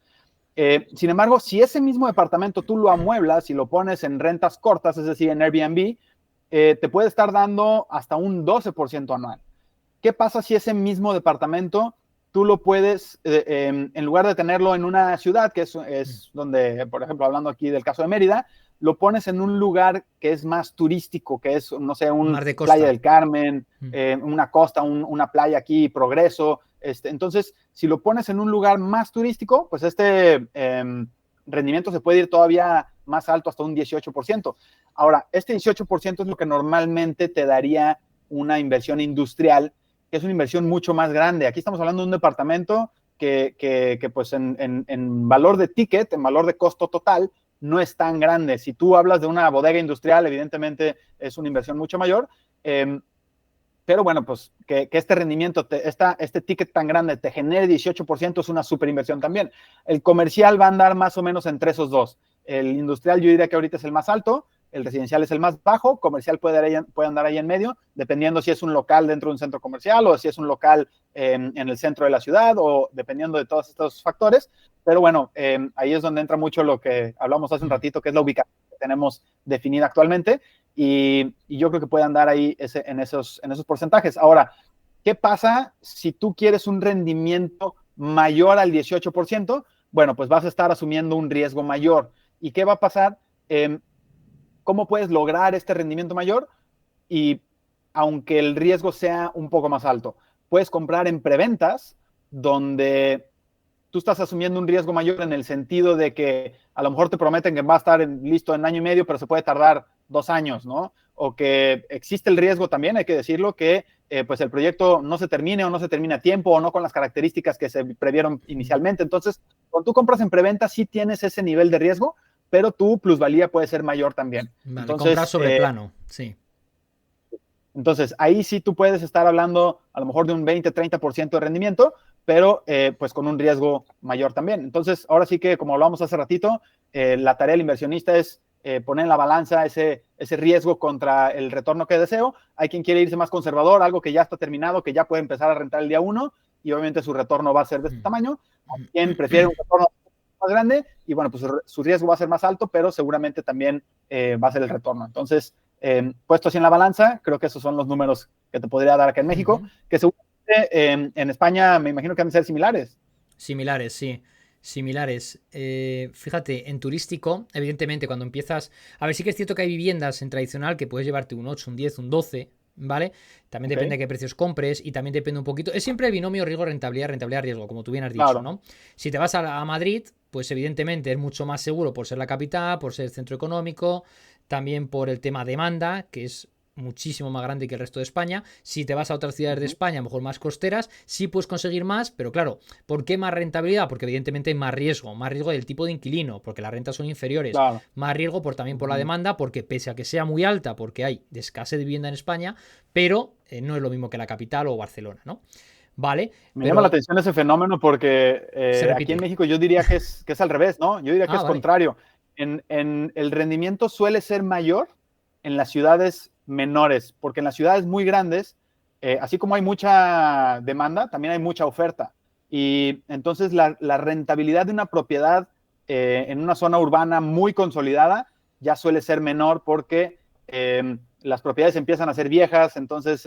Sin embargo, si ese mismo departamento tú lo amueblas y lo pones en rentas cortas, es decir, en Airbnb, te puede estar dando hasta un 12% anual. ¿Qué pasa si ese mismo departamento tú lo puedes, en lugar de tenerlo en una ciudad, que es donde, por ejemplo, hablando aquí del caso de Mérida, lo pones en un lugar que es más turístico, que es, no sé, Playa del Carmen, una costa, una playa aquí, Progreso, Entonces, si lo pones en un lugar más turístico, pues rendimiento se puede ir todavía más alto, hasta un 18%. Ahora, este 18% es lo que normalmente te daría una inversión industrial, que es una inversión mucho más grande. Aquí estamos hablando de un departamento que pues en valor de ticket, en valor de costo total, no es tan grande. Si tú hablas de una bodega industrial, evidentemente es una inversión mucho mayor. Pero bueno, pues que este rendimiento, este ticket tan grande te genere 18% es una súper inversión también. El comercial va a andar más o menos entre esos dos. El industrial yo diría que ahorita es el más alto, el residencial es el más bajo, comercial puede andar ahí en medio, dependiendo si es un local dentro de un centro comercial o si es un local en el centro de la ciudad o dependiendo de todos estos factores. Pero bueno, ahí es donde entra mucho lo que hablamos hace un ratito, que es la ubicación que tenemos definida actualmente. Y yo creo que puede andar ahí en esos porcentajes. Ahora, ¿qué pasa si tú quieres un rendimiento mayor al 18%? Bueno, pues vas a estar asumiendo un riesgo mayor. ¿Y qué va a pasar? ¿Cómo puedes lograr este rendimiento mayor? Y aunque el riesgo sea un poco más alto, puedes comprar en preventas donde tú estás asumiendo un riesgo mayor en el sentido de que a lo mejor te prometen que va a estar listo en año y medio, pero se puede tardar 2 años, ¿no? O que existe el riesgo también, hay que decirlo, que pues el proyecto no se termine o no se termine a tiempo o no con las características que se previeron inicialmente. Entonces, cuando tú compras en preventa, sí tienes ese nivel de riesgo, pero tu plusvalía puede ser mayor también. Vale, entonces, compras sobre plano, sí. Entonces, ahí sí tú puedes estar hablando a lo mejor de un 20-30% de rendimiento, pero pues con un riesgo mayor también. Entonces, ahora sí que, como hablábamos hace ratito, la tarea del inversionista es poner en la balanza ese riesgo contra el retorno que deseo. Hay quien quiere irse más conservador, algo que ya está terminado, que ya puede empezar a rentar el día 1, y obviamente su retorno va a ser de este tamaño. Hay quien prefiere un retorno más grande, y bueno, pues su riesgo va a ser más alto, pero seguramente también va a ser el retorno. Entonces, puesto así en la balanza, creo que esos son los números que te podría dar acá en México, que seguramente en España me imagino que han de ser similares. Similares, sí. Similares. Fíjate, en turístico, evidentemente, cuando empiezas. A ver, sí que es cierto que hay viviendas en tradicional que puedes llevarte un 8, un 10, un 12, ¿vale? También depende de qué precios compres y también depende un poquito. Es siempre el binomio riesgo-rentabilidad, rentabilidad-riesgo, como tú bien has dicho, Claro. ¿no? Si te vas a Madrid, pues evidentemente es mucho más seguro por ser la capital, por ser el centro económico, también por el tema demanda, que es muchísimo más grande que el resto de España. Si te vas a otras ciudades de España, a lo mejor más costeras, sí puedes conseguir más, pero claro, ¿por qué más rentabilidad? Porque evidentemente hay más riesgo del tipo de inquilino, porque las rentas son inferiores, Claro. más riesgo también por la demanda, porque pese a que sea muy alta, porque hay escasez de vivienda en España, pero no es lo mismo que la capital o Barcelona, ¿no? Vale. Me llama la atención ese fenómeno porque aquí en México yo diría que es al revés, ¿no? Yo diría que es contrario. En el rendimiento suele ser mayor en las ciudades menores, porque en las ciudades muy grandes, así como hay mucha demanda, también hay mucha oferta. Y entonces la rentabilidad de una propiedad en una zona urbana muy consolidada ya suele ser menor porque las propiedades empiezan a ser viejas, entonces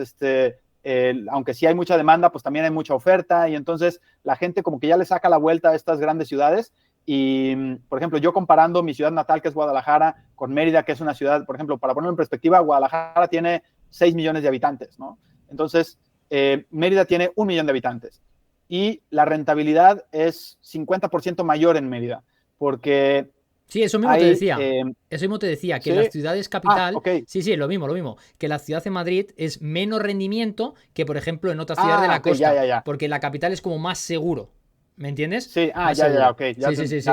aunque sí hay mucha demanda, pues también hay mucha oferta y entonces la gente como que ya le saca la vuelta a estas grandes ciudades. Y, por ejemplo, yo comparando mi ciudad natal, que es Guadalajara, con Mérida, que es una ciudad, por ejemplo, para ponerlo en perspectiva, Guadalajara tiene 6 millones de habitantes, ¿no? Entonces, Mérida tiene 1 millón de habitantes y la rentabilidad es 50% mayor en Mérida, porque sí, eso mismo te decía. Eso mismo te decía, que ¿sí? las ciudades capital. Okay. Sí, lo mismo. Que la ciudad de Madrid es menos rendimiento que, por ejemplo, en otras ciudades de la costa. Ya. Porque la capital es como más seguro. ¿Me entiendes? Sí, ok. Sí.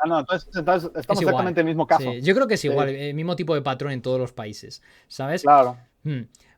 No, entonces estamos exactamente en el mismo caso. Sí, yo creo que es igual, el mismo tipo de patrón en todos los países, ¿sabes? Claro.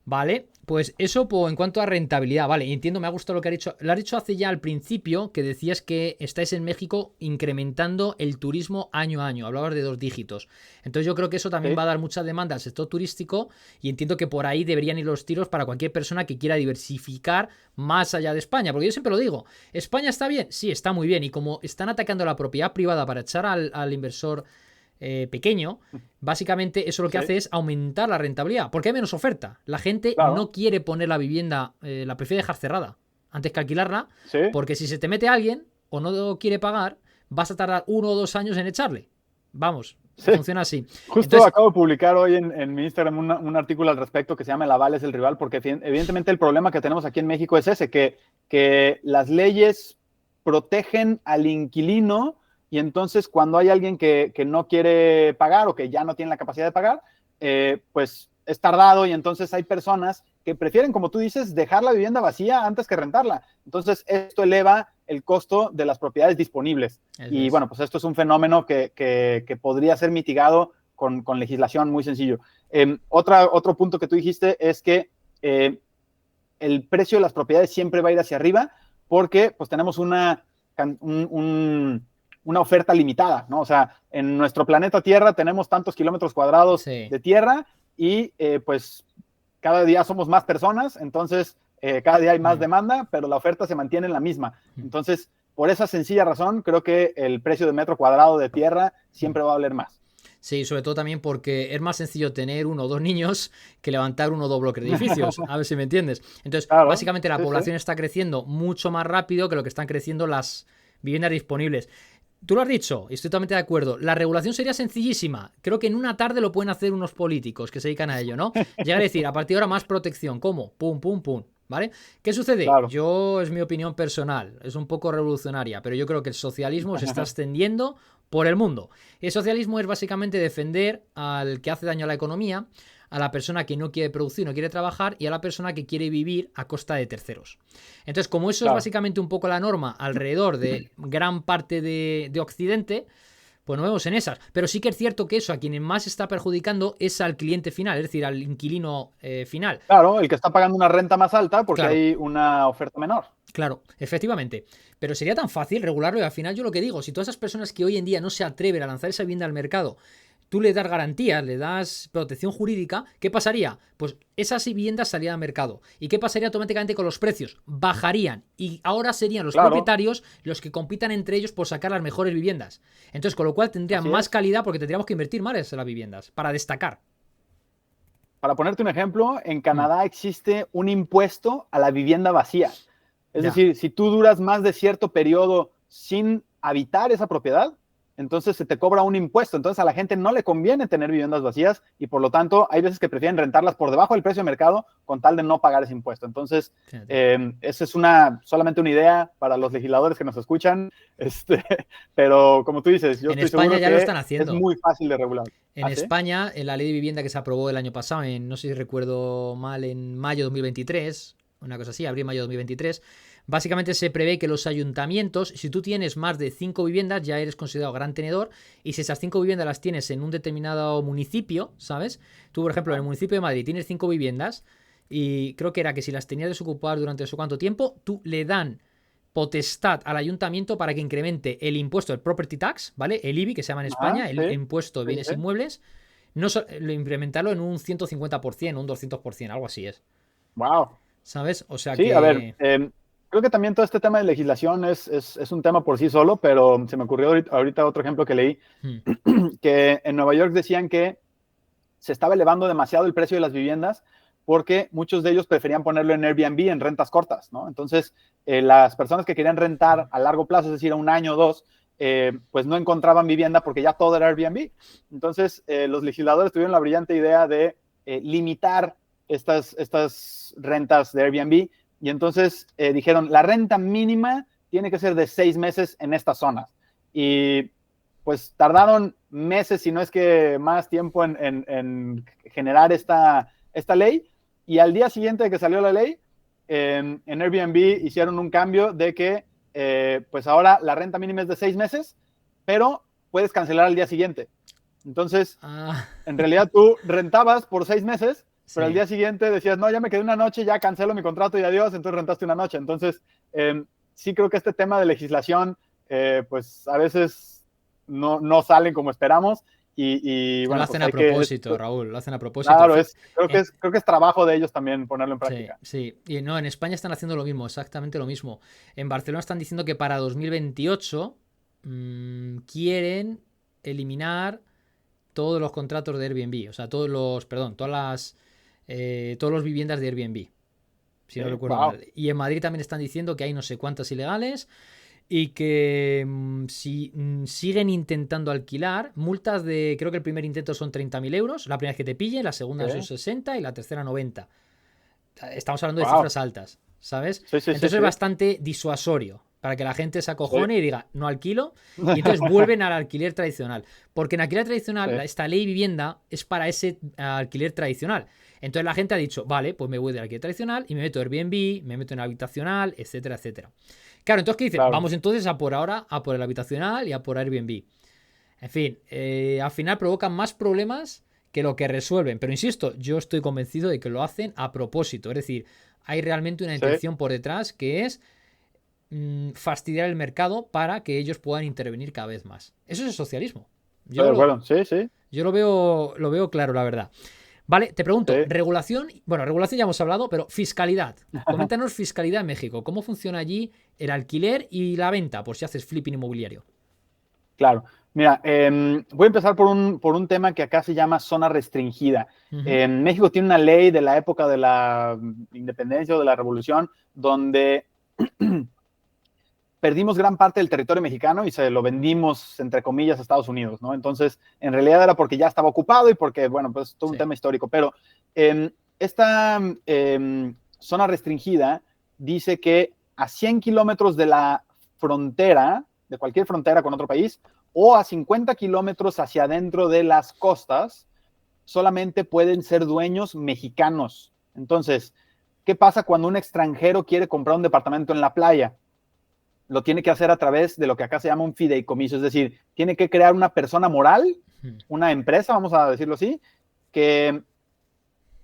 Vale, pues eso en cuanto a rentabilidad, vale, y entiendo, me ha gustado lo que has dicho. Lo has dicho hace ya al principio, que decías que estáis en México incrementando el turismo año a año, hablabas de 2 dígitos. Entonces yo creo que eso también va a dar mucha demanda al sector turístico y entiendo que por ahí deberían ir los tiros para cualquier persona que quiera diversificar más allá de España, porque yo siempre lo digo, ¿España está bien? Sí, está muy bien, y como están atacando la propiedad privada para echar al inversor pequeño, básicamente eso lo que hace es aumentar la rentabilidad, porque hay menos oferta. La gente no quiere poner la vivienda, la prefiere dejar cerrada antes que alquilarla, porque si se te mete alguien o no quiere pagar, vas a tardar 1 o 2 años en echarle. Vamos, Sí. Funciona así. Justo Entonces, acabo de publicar hoy en mi Instagram un artículo al respecto que se llama El aval es el rival, porque evidentemente el problema que tenemos aquí en México es ese, que las leyes protegen al inquilino y entonces cuando hay alguien que no quiere pagar o que ya no tiene la capacidad de pagar, pues es tardado y entonces hay personas que prefieren, como tú dices, dejar la vivienda vacía antes que rentarla. Entonces esto eleva el costo de las propiedades disponibles. Y bueno, pues esto es un fenómeno que podría ser mitigado con legislación muy sencillo. Otro punto que tú dijiste es que el precio de las propiedades siempre va a ir hacia arriba porque pues tenemos una oferta limitada, ¿no? O sea, en nuestro planeta Tierra tenemos tantos kilómetros cuadrados de tierra y pues cada día somos más personas, entonces cada día hay más demanda, pero la oferta se mantiene en la misma. Entonces, por esa sencilla razón, creo que el precio de metro cuadrado de tierra siempre va a valer más. Sí, sobre todo también porque es más sencillo tener 1 o 2 niños que levantar 1 o 2 bloques de edificios. A ver si me entiendes. Entonces, claro, básicamente la población está creciendo mucho más rápido que lo que están creciendo las viviendas disponibles. Tú lo has dicho, y estoy totalmente de acuerdo. La regulación sería sencillísima. Creo que en una tarde lo pueden hacer unos políticos que se dedican a ello, ¿no? Llegar a decir, a partir de ahora más protección. ¿Cómo? Pum, pum, pum. ¿Vale? ¿Qué sucede? Claro. Yo, es mi opinión personal, es un poco revolucionaria, pero yo creo que el socialismo se está extendiendo por el mundo. El socialismo es básicamente defender al que hace daño a la economía, a la persona que no quiere producir, no quiere trabajar y a la persona que quiere vivir a costa de terceros. Entonces, como eso es básicamente un poco la norma alrededor de gran parte de Occidente, pues nos vemos en esas. Pero sí que es cierto que eso a quien más está perjudicando es al cliente final, es decir, al inquilino final. Claro, el que está pagando una renta más alta porque hay una oferta menor. Claro, efectivamente. Pero sería tan fácil regularlo y al final yo lo que digo, si todas esas personas que hoy en día no se atreven a lanzar esa vivienda al mercado, tú le das garantías, le das protección jurídica, ¿qué pasaría? Pues esas viviendas salían al mercado. ¿Y qué pasaría automáticamente con los precios? Bajarían. Y ahora serían los propietarios los que compitan entre ellos por sacar las mejores viviendas. Entonces, con lo cual tendrían más calidad porque tendríamos que invertir más en las viviendas para destacar. Para ponerte un ejemplo, en Canadá existe un impuesto a la vivienda vacía. Es decir, si tú duras más de cierto periodo sin habitar esa propiedad, entonces se te cobra un impuesto. Entonces a la gente no le conviene tener viviendas vacías y por lo tanto hay veces que prefieren rentarlas por debajo del precio de mercado con tal de no pagar ese impuesto. Entonces, esa es solamente una idea para los legisladores que nos escuchan, pero como tú dices, yo en estoy España seguro ya que lo están haciendo. Es muy fácil de regular. En España, en la ley de vivienda que se aprobó el año pasado, no sé si recuerdo mal, en mayo de 2023, una cosa así, abril-mayo de 2023, básicamente se prevé que los ayuntamientos, si tú tienes más de 5 viviendas, ya eres considerado gran tenedor, y si esas 5 viviendas las tienes en un determinado municipio, ¿sabes? Tú, por ejemplo, en el municipio de Madrid tienes 5 viviendas, y creo que era que si las tenías desocupadas durante no sé cuánto tiempo, tú le dan potestad al ayuntamiento para que incremente el impuesto, el property tax, ¿vale? El IBI, que se llama en España, el impuesto de bienes inmuebles, implementarlo en un 150%, un 200%, algo así es. Wow. ¿Sabes? O sea sí, que... a ver, creo que también todo este tema de legislación es un tema por sí solo, pero se me ocurrió ahorita otro ejemplo que leí, que en Nueva York decían que se estaba elevando demasiado el precio de las viviendas porque muchos de ellos preferían ponerlo en Airbnb, en rentas cortas, ¿no? Entonces, las personas que querían rentar a largo plazo, es decir, a un año o dos, pues no encontraban vivienda porque ya todo era Airbnb. Entonces, los legisladores tuvieron la brillante idea de limitar estas rentas de Airbnb y entonces dijeron, la renta mínima tiene que ser de 6 meses en estas zonas. Y pues tardaron meses, si no es que más tiempo en generar esta ley, y al día siguiente de que salió la ley, en Airbnb hicieron un cambio de que pues ahora la renta mínima es de 6 meses, pero puedes cancelar al día siguiente. Entonces, en realidad tú rentabas por 6 meses, pero al día siguiente decías, no, ya me quedé una noche, ya cancelo mi contrato y adiós, entonces rentaste una noche. Entonces, sí creo que este tema de legislación, pues a veces no salen como esperamos. Y bueno, lo hacen pues a propósito, Raúl, lo hacen a propósito. Claro, creo que es trabajo de ellos también ponerlo en práctica. Sí, y no, en España están haciendo lo mismo, exactamente lo mismo. En Barcelona están diciendo que para 2028 quieren eliminar todos los contratos de Airbnb, o sea, todos los viviendas de Airbnb, si no recuerdo mal. Y en Madrid también están diciendo que hay no sé cuántas ilegales. y que si siguen intentando alquilar, multas de, creo que el primer intento son 30.000 euros, la primera vez que te pillen, la segunda son 60 y la tercera 90. Estamos hablando de Wow. cifras altas, ¿sabes? Sí, sí, sí, Entonces es sí. bastante disuasorio para que la gente se Sí. acojone y diga, no alquilo, y entonces vuelven al alquiler tradicional. Porque en alquiler tradicional, Sí. esta ley vivienda es para ese alquiler tradicional. Entonces la gente ha dicho, vale, pues me voy del alquiler tradicional y me meto en Airbnb, me meto en habitacional, etcétera, etcétera. Claro, entonces, ¿qué dicen? Claro. Vamos entonces a por ahora, a por el habitacional y a por Airbnb. En fin, al final provocan más problemas que lo que resuelven. Pero insisto, yo estoy convencido de que lo hacen a propósito. Es decir, hay realmente una Sí. intención por detrás que es fastidiar el mercado para que ellos puedan intervenir cada vez más. Eso es el socialismo. Estoy de acuerdo. Sí, sí. Yo lo veo claro, la verdad. Vale, te pregunto, Sí. regulación, bueno, regulación ya hemos hablado, pero fiscalidad. Coméntanos fiscalidad en México. ¿Cómo funciona allí el alquiler y la venta, por si haces flipping inmobiliario? Claro. Mira, voy a empezar por un tema que acá se llama zona restringida. Ujú. México tiene una ley de la época de la independencia o de la revolución donde perdimos gran parte del territorio mexicano y se lo vendimos, entre comillas, a Estados Unidos, ¿no? Entonces, en realidad era porque ya estaba ocupado y porque, bueno, pues todo un Sí. tema histórico. Pero esta zona restringida dice que a 100 kilómetros de la frontera, de cualquier frontera con otro país, o a 50 kilómetros hacia adentro de las costas, solamente pueden ser dueños mexicanos. Entonces, ¿qué pasa cuando un extranjero quiere comprar un departamento en la playa? Lo tiene que hacer a través de lo que acá se llama un fideicomiso, es decir, tiene que crear una persona moral, una empresa, vamos a decirlo así, que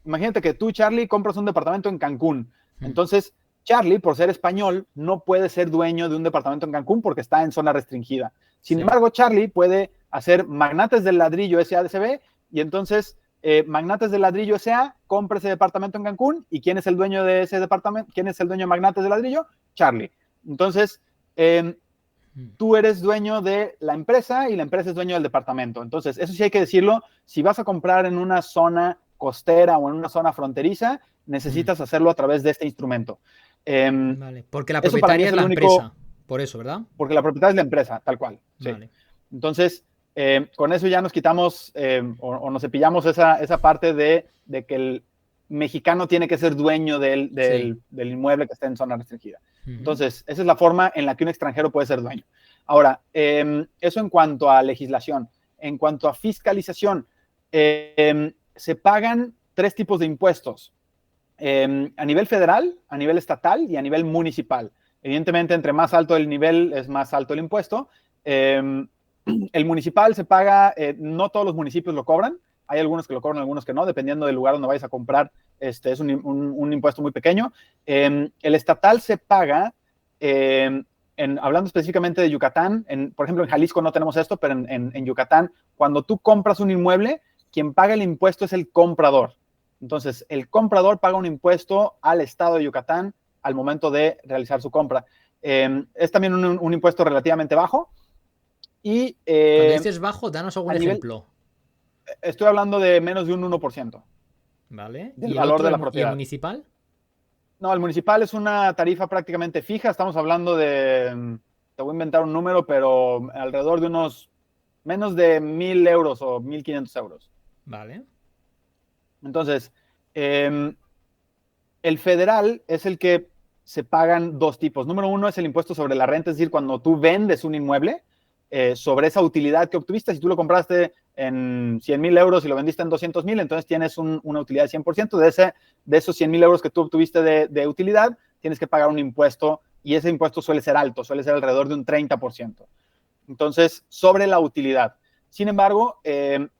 imagínate que tú, Charlie, compras un departamento en Cancún. Entonces, Charlie, por ser español, no puede ser dueño de un departamento en Cancún porque está en zona restringida. Sin Sí. embargo, Charlie puede hacer Magnates del Ladrillo SADCB y entonces Magnates del Ladrillo SA compra ese departamento en Cancún. ¿Y quién es el dueño de ese departamento? ¿Quién es el dueño de Magnates del Ladrillo? Charlie. Entonces, tú eres dueño de la empresa y la empresa es dueño del departamento. Entonces, eso sí hay que decirlo. Si vas a comprar en una zona costera o en una zona fronteriza, necesitas hacerlo a través de este instrumento. Vale, porque la Eso para mí propietaria es es el la único, empresa, por eso, ¿verdad? porque la propiedad es la empresa, tal cual. Sí. Vale. Entonces, con eso ya nos quitamos o nos cepillamos esa parte de que el mexicano tiene que ser dueño Sí. del inmueble que esté en zona restringida. Ujú. Entonces, esa es la forma en la que un extranjero puede ser dueño. Ahora, eso en cuanto a legislación. En cuanto a fiscalización, se pagan 3 tipos de impuestos. A nivel federal, a nivel estatal y a nivel municipal. Evidentemente, entre más alto el nivel, es más alto el impuesto. El municipal se paga, no todos los municipios lo cobran, hay algunos que lo cobran, algunos que no, dependiendo del lugar donde vayas a comprar, es un impuesto muy pequeño. El estatal se paga, hablando específicamente de Yucatán, por ejemplo, en Jalisco no tenemos esto, pero en Yucatán, cuando tú compras un inmueble, quien paga el impuesto es el comprador. Entonces, el comprador paga un impuesto al estado de Yucatán al momento de realizar su compra. Es también un impuesto relativamente bajo. Y Cuando dices bajo, danos algún a nivel, ejemplo. estoy hablando de menos de un 1% ¿Vale? del ¿Y el valor otro, de la y el propiedad. municipal? No, el municipal es una tarifa prácticamente fija. Estamos hablando de, te voy a inventar un número, pero alrededor de unos menos de 1.000 euros o 1.500 euros. Vale. Entonces, el federal es el que se pagan 2 tipos. Número uno es el impuesto sobre la renta, es decir, cuando tú vendes un inmueble, sobre esa utilidad que obtuviste, si tú lo compraste en 100.000 euros y lo vendiste en 200.000, entonces tienes una utilidad de 100%. De esos 100.000 euros que tú obtuviste de utilidad, tienes que pagar un impuesto y ese impuesto suele ser alto, suele ser alrededor de un 30%. Entonces, sobre la utilidad. Sin embargo,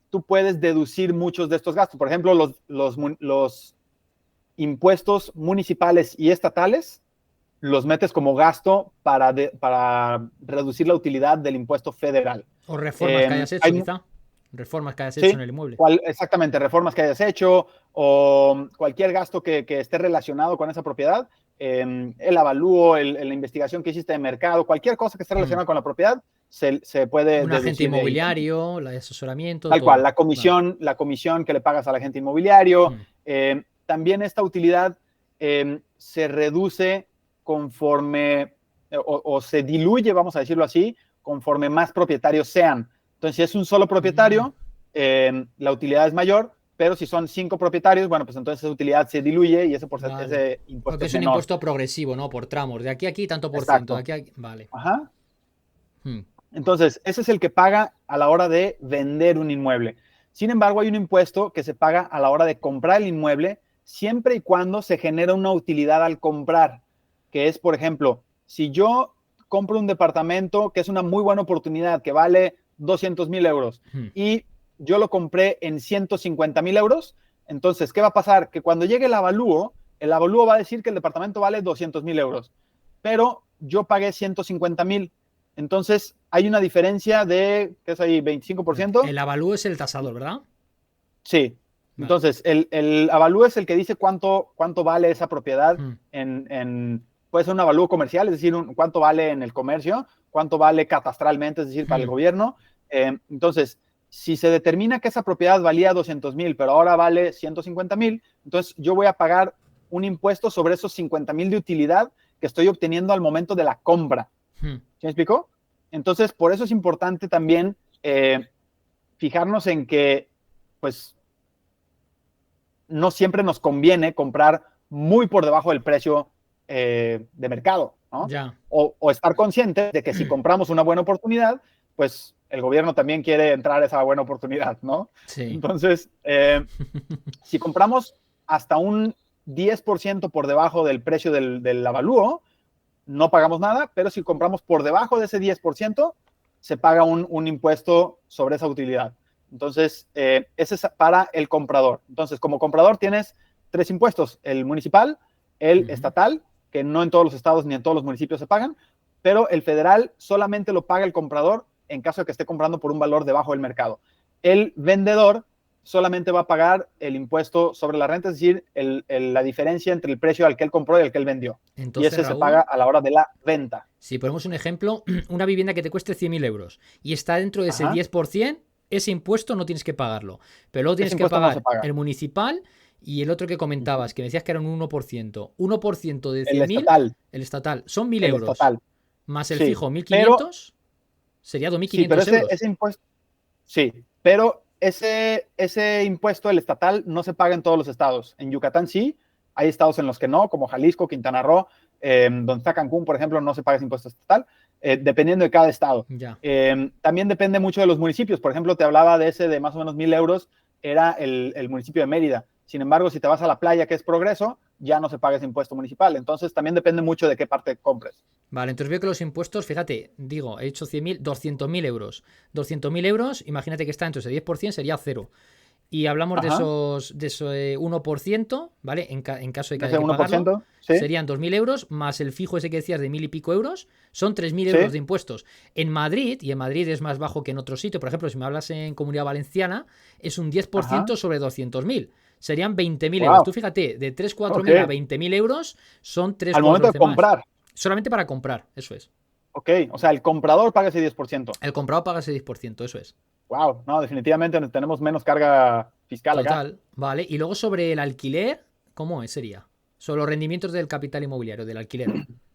tú puedes deducir muchos de estos gastos. Por ejemplo, los impuestos municipales y estatales los metes como gasto para reducir la utilidad del impuesto federal. O reformas que hayas hecho, Hay, quizá. Reformas que hayas hecho en sí, el inmueble. exactamente, reformas que hayas hecho o cualquier gasto que esté relacionado con esa propiedad, el avalúo, la investigación que hiciste de mercado, cualquier cosa que esté relacionada con la propiedad, se puede Un agente deducir de ahí también. inmobiliario, el asesoramiento, Tal cual, todo. Vale. la comisión que le pagas al agente inmobiliario. También esta utilidad se reduce conforme o se diluye, vamos a decirlo así, conforme más propietarios sean. Entonces, si es un solo propietario, la utilidad es mayor, pero si son 5 propietarios, bueno, pues entonces esa utilidad se diluye y ese porcentaje, Vale. ese impuesto Porque es es un menor. impuesto progresivo, ¿no? Por tramos. De aquí a aquí, tanto por ciento. De Exacto. aquí a aquí. Vale. Ajá. Hmm. Entonces, ese es el que paga a la hora de vender un inmueble. Sin embargo, hay un impuesto que se paga a la hora de comprar el inmueble, siempre y cuando se genera una utilidad al comprar, que es, por ejemplo, si yo compro un departamento que es una muy buena oportunidad, que vale 200,000 euros, y yo lo compré en 150,000 euros, entonces, ¿qué va a pasar? Que cuando llegue el avalúo va a decir que el departamento vale 200,000 euros, pero yo pagué 150,000. Entonces, hay una diferencia de, ¿qué es ahí? 25%. El avalúo es el tasador, ¿verdad? Sí. Vale. Entonces, el avalúo es el que dice cuánto vale esa propiedad Hmm. puede ser un avalúo comercial, es decir, cuánto vale en el comercio, cuánto vale catastralmente, es decir, para el gobierno. Entonces, si se determina que esa propiedad valía 200,000, pero ahora vale 150,000, entonces yo voy a pagar un impuesto sobre esos 50,000 de utilidad que estoy obteniendo al momento de la compra. ¿Sí me explicó? Entonces, por eso es importante también fijarnos en que, pues, no siempre nos conviene comprar muy por debajo del precio de mercado, ¿no? Ya. O estar conscientes de que si compramos una buena oportunidad, pues el gobierno también quiere entrar a esa buena oportunidad, ¿no? Sí. Entonces, si compramos hasta un 10% por debajo del precio del avalúo, no pagamos nada, pero si compramos por debajo de ese 10%, se paga un impuesto sobre esa utilidad. Entonces, ese es para el comprador. Entonces, como comprador tienes 3 impuestos, el municipal, el estatal, que no en todos los estados ni en todos los municipios se pagan, pero el federal solamente lo paga el comprador en caso de que esté comprando por un valor debajo del mercado. El vendedor solamente va a pagar el impuesto sobre la renta, es decir, la diferencia entre el precio al que él compró y al que él vendió. Entonces, Y ese se Raúl, paga a la hora de la venta. si ponemos un ejemplo, una vivienda que te cueste 100.000 euros y está dentro de ese 10%, ese impuesto no tienes que pagarlo. Pero luego tienes que pagar el municipal y el otro que comentabas, que me decías que era un 1%. 1% de 100.000, el estatal, son 1.000 euros. Estatal. Más el Sí, fijo, 1.500, sería 2.500 sí, pero euros. Ese impuesto, sí, pero ese impuesto, el estatal, no se paga en todos los estados. En Yucatán sí, hay estados en los que no, como Jalisco, Quintana Roo, donde está Cancún, por ejemplo, no se paga ese impuesto estatal, dependiendo de cada estado. Ya. También depende mucho de los municipios. Por ejemplo, te hablaba de ese de más o menos 1,000 euros, era el municipio de Mérida. Sin embargo, si te vas a la playa, que es Progreso, ya no se paga ese impuesto municipal. Entonces, también depende mucho de qué parte compres. Vale, entonces veo que los impuestos, fíjate, digo, he hecho 100.000, 200.000 euros. 200.000 euros, imagínate que está dentro de ese 10%, sería cero. Y hablamos de ese 1%, ¿vale? En caso de que haya que pagarlo, ¿sí? Serían 2.000 euros, más el fijo ese que decías de 1.000 y pico euros, son 3.000 euros de impuestos. En Madrid, y en Madrid es más bajo que en otro sitio, por ejemplo, si me hablas en Comunidad Valenciana, es un 10% sobre 200.000. Serían 20.000 euros. Tú fíjate, de 3, 4.000 a 20.000 euros son 3, al 4 momento de comprar. Más. Solamente para comprar, eso es. Ok, o sea, el comprador paga ese 10%. El comprador paga ese 10%, eso es. Wow, no, definitivamente tenemos menos carga fiscal acá. Total, vale. Y luego sobre el alquiler, ¿cómo sería? Sobre los rendimientos del capital inmobiliario, del alquiler.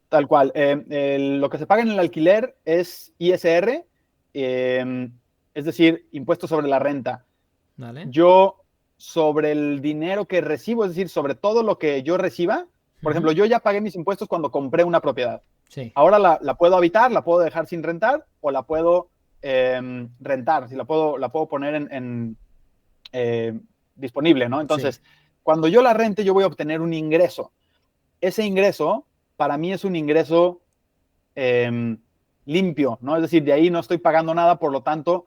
Tal cual. Lo que se paga en el alquiler es ISR, es decir, impuesto sobre la renta. Vale. Yo, sobre el dinero que recibo, es decir, sobre todo lo que yo reciba, por ejemplo, yo ya pagué mis impuestos cuando compré una propiedad. Sí. Ahora la puedo habitar, la puedo dejar sin rentar o la puedo rentar, si la puedo poner disponible, ¿no? Entonces, cuando yo la rente, yo voy a obtener un ingreso. Ese ingreso, para mí, es un ingreso limpio, ¿no? Es decir, de ahí no estoy pagando nada, por lo tanto,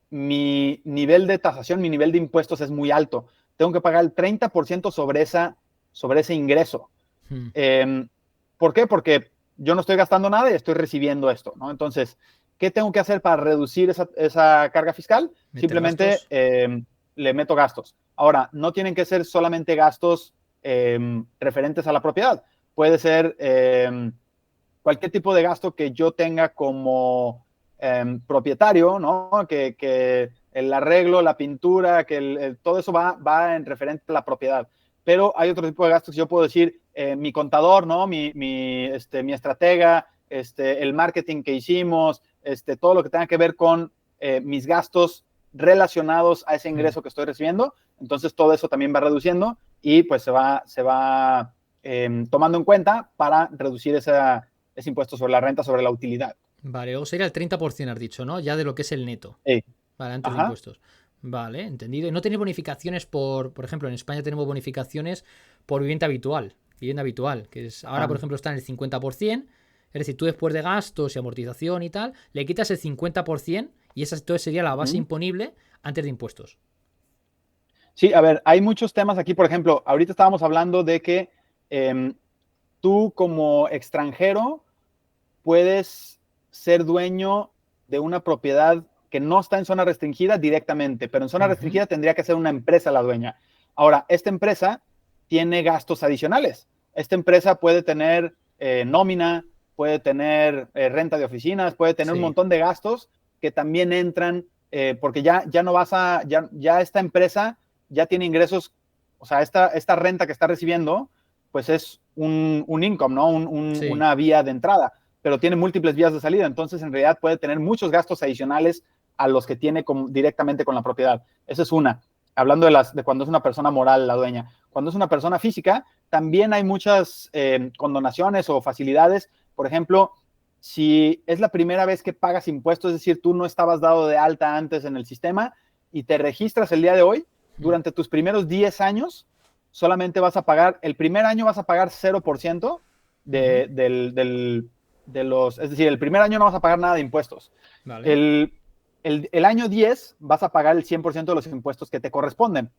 mi nivel de tasación, mi nivel de impuestos es muy alto. Tengo que pagar el 30% sobre ese ingreso. ¿Por qué? Porque yo no estoy gastando nada y estoy recibiendo esto, ¿no? Entonces, ¿qué tengo que hacer para reducir esa carga fiscal? Simplemente le meto gastos. Ahora, no tienen que ser solamente gastos referentes a la propiedad. Puede ser cualquier tipo de gasto que yo tenga como propietario, ¿no? Que el arreglo, la pintura, todo eso va en referente a la propiedad. pero hay otro tipo de gastos que yo puedo decir, mi contador, ¿no? Mi estratega, el marketing que hicimos, todo lo que tenga que ver con mis gastos relacionados a ese ingreso que estoy recibiendo. Entonces todo eso también va reduciendo y pues se va tomando en cuenta para reducir ese impuesto sobre la renta, sobre la utilidad. Vale, o sería el 30%, has dicho, ¿no? Ya de lo que es el neto. Sí. Vale, antes de impuestos. Vale, entendido. Y no tenéis bonificaciones por ejemplo, en España tenemos bonificaciones por vivienda habitual. Vivienda habitual, que es ahora, por ejemplo, está en el 50%. Es decir, tú después de gastos y amortización y tal, le quitas el 50% y esa entonces sería la base imponible antes de impuestos. Sí, a ver, hay muchos temas aquí. Por ejemplo, ahorita estábamos hablando de que tú como extranjero puedes ser dueño de una propiedad que no está en zona restringida directamente, pero en zona restringida tendría que ser una empresa la dueña. Ahora, esta empresa tiene gastos adicionales. Esta empresa puede tener nómina, puede tener renta de oficinas, puede tener un montón de gastos que también entran porque ya no vas a, ya esta empresa ya tiene ingresos, o sea, esta renta que está recibiendo, pues es un income, ¿no? Una vía de entrada, pero tiene múltiples vías de salida, entonces en realidad puede tener muchos gastos adicionales a los que tiene directamente con la propiedad. Esa es una. Hablando de cuando es una persona moral la dueña. Cuando es una persona física, también hay muchas condonaciones o facilidades. Por ejemplo, si es la primera vez que pagas impuestos, es decir, tú no estabas dado de alta antes en el sistema y te registras el día de hoy, durante tus primeros 10 años, solamente vas a pagar, el primer año vas a pagar 0% de los, es decir, el primer año no vas a pagar nada de impuestos. Vale. El año 10 vas a pagar el 100% de los impuestos que te corresponden.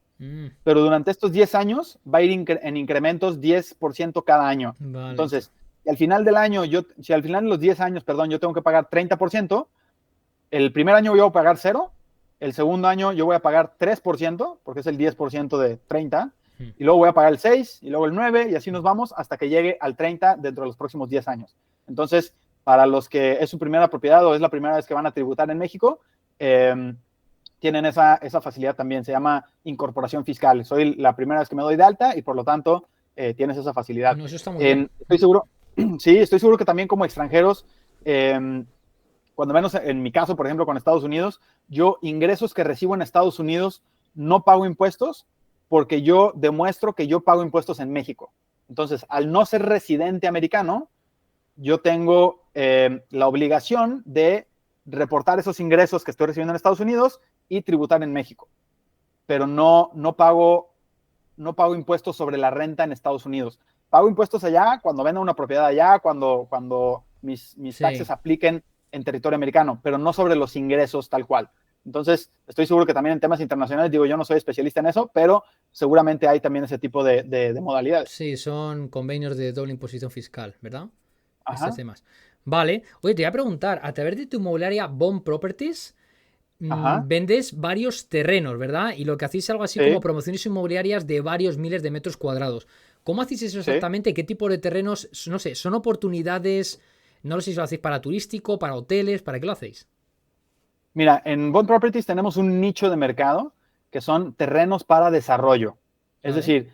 Pero durante estos 10 años va a ir en incrementos 10% cada año. Vale. Entonces, si al final del año, si al final de los 10 años, perdón, yo tengo que pagar 30%, el primer año yo voy a pagar 0%, el segundo año yo voy a pagar 3%, porque es el 10% de 30%, y luego voy a pagar el 6%, y luego el 9%, y así nos vamos hasta que llegue al 30% dentro de los próximos 10 años. Entonces, para los que es su primera propiedad o es la primera vez que van a tributar en México, tienen esa facilidad también, se llama incorporación fiscal. Soy la primera vez que me doy de alta y por lo tanto tienes esa facilidad. No, eso está muy bien. Estoy seguro, sí, estoy seguro que también como extranjeros, cuando menos en mi caso, por ejemplo, con Estados Unidos, yo ingresos que recibo en Estados Unidos no pago impuestos porque yo demuestro que yo pago impuestos en México. Entonces, al no ser residente americano, yo tengo la obligación de reportar esos ingresos que estoy recibiendo en Estados Unidos y tributar en México. Pero no pago impuestos sobre la renta en Estados Unidos. Pago impuestos allá cuando venda una propiedad allá, cuando mis taxes apliquen en territorio americano, pero no sobre los ingresos tal cual. Entonces, estoy seguro que también en temas internacionales, digo, yo no soy especialista en eso, pero seguramente hay también ese tipo de modalidades. Sí, son convenios de doble imposición fiscal, ¿verdad? Ajá. Temas. Vale. Oye, te voy a preguntar, a través de tu inmobiliaria Bond Properties, vendes varios terrenos, ¿verdad? Y lo que hacéis es algo así como promociones inmobiliarias de varios miles de metros cuadrados. ¿Cómo hacéis eso exactamente? ¿Qué tipo de terrenos? No sé, ¿son oportunidades? No sé si lo hacéis para turístico, para hoteles, ¿para qué lo hacéis? Mira, en Bond Properties tenemos un nicho de mercado que son terrenos para desarrollo. Es decir,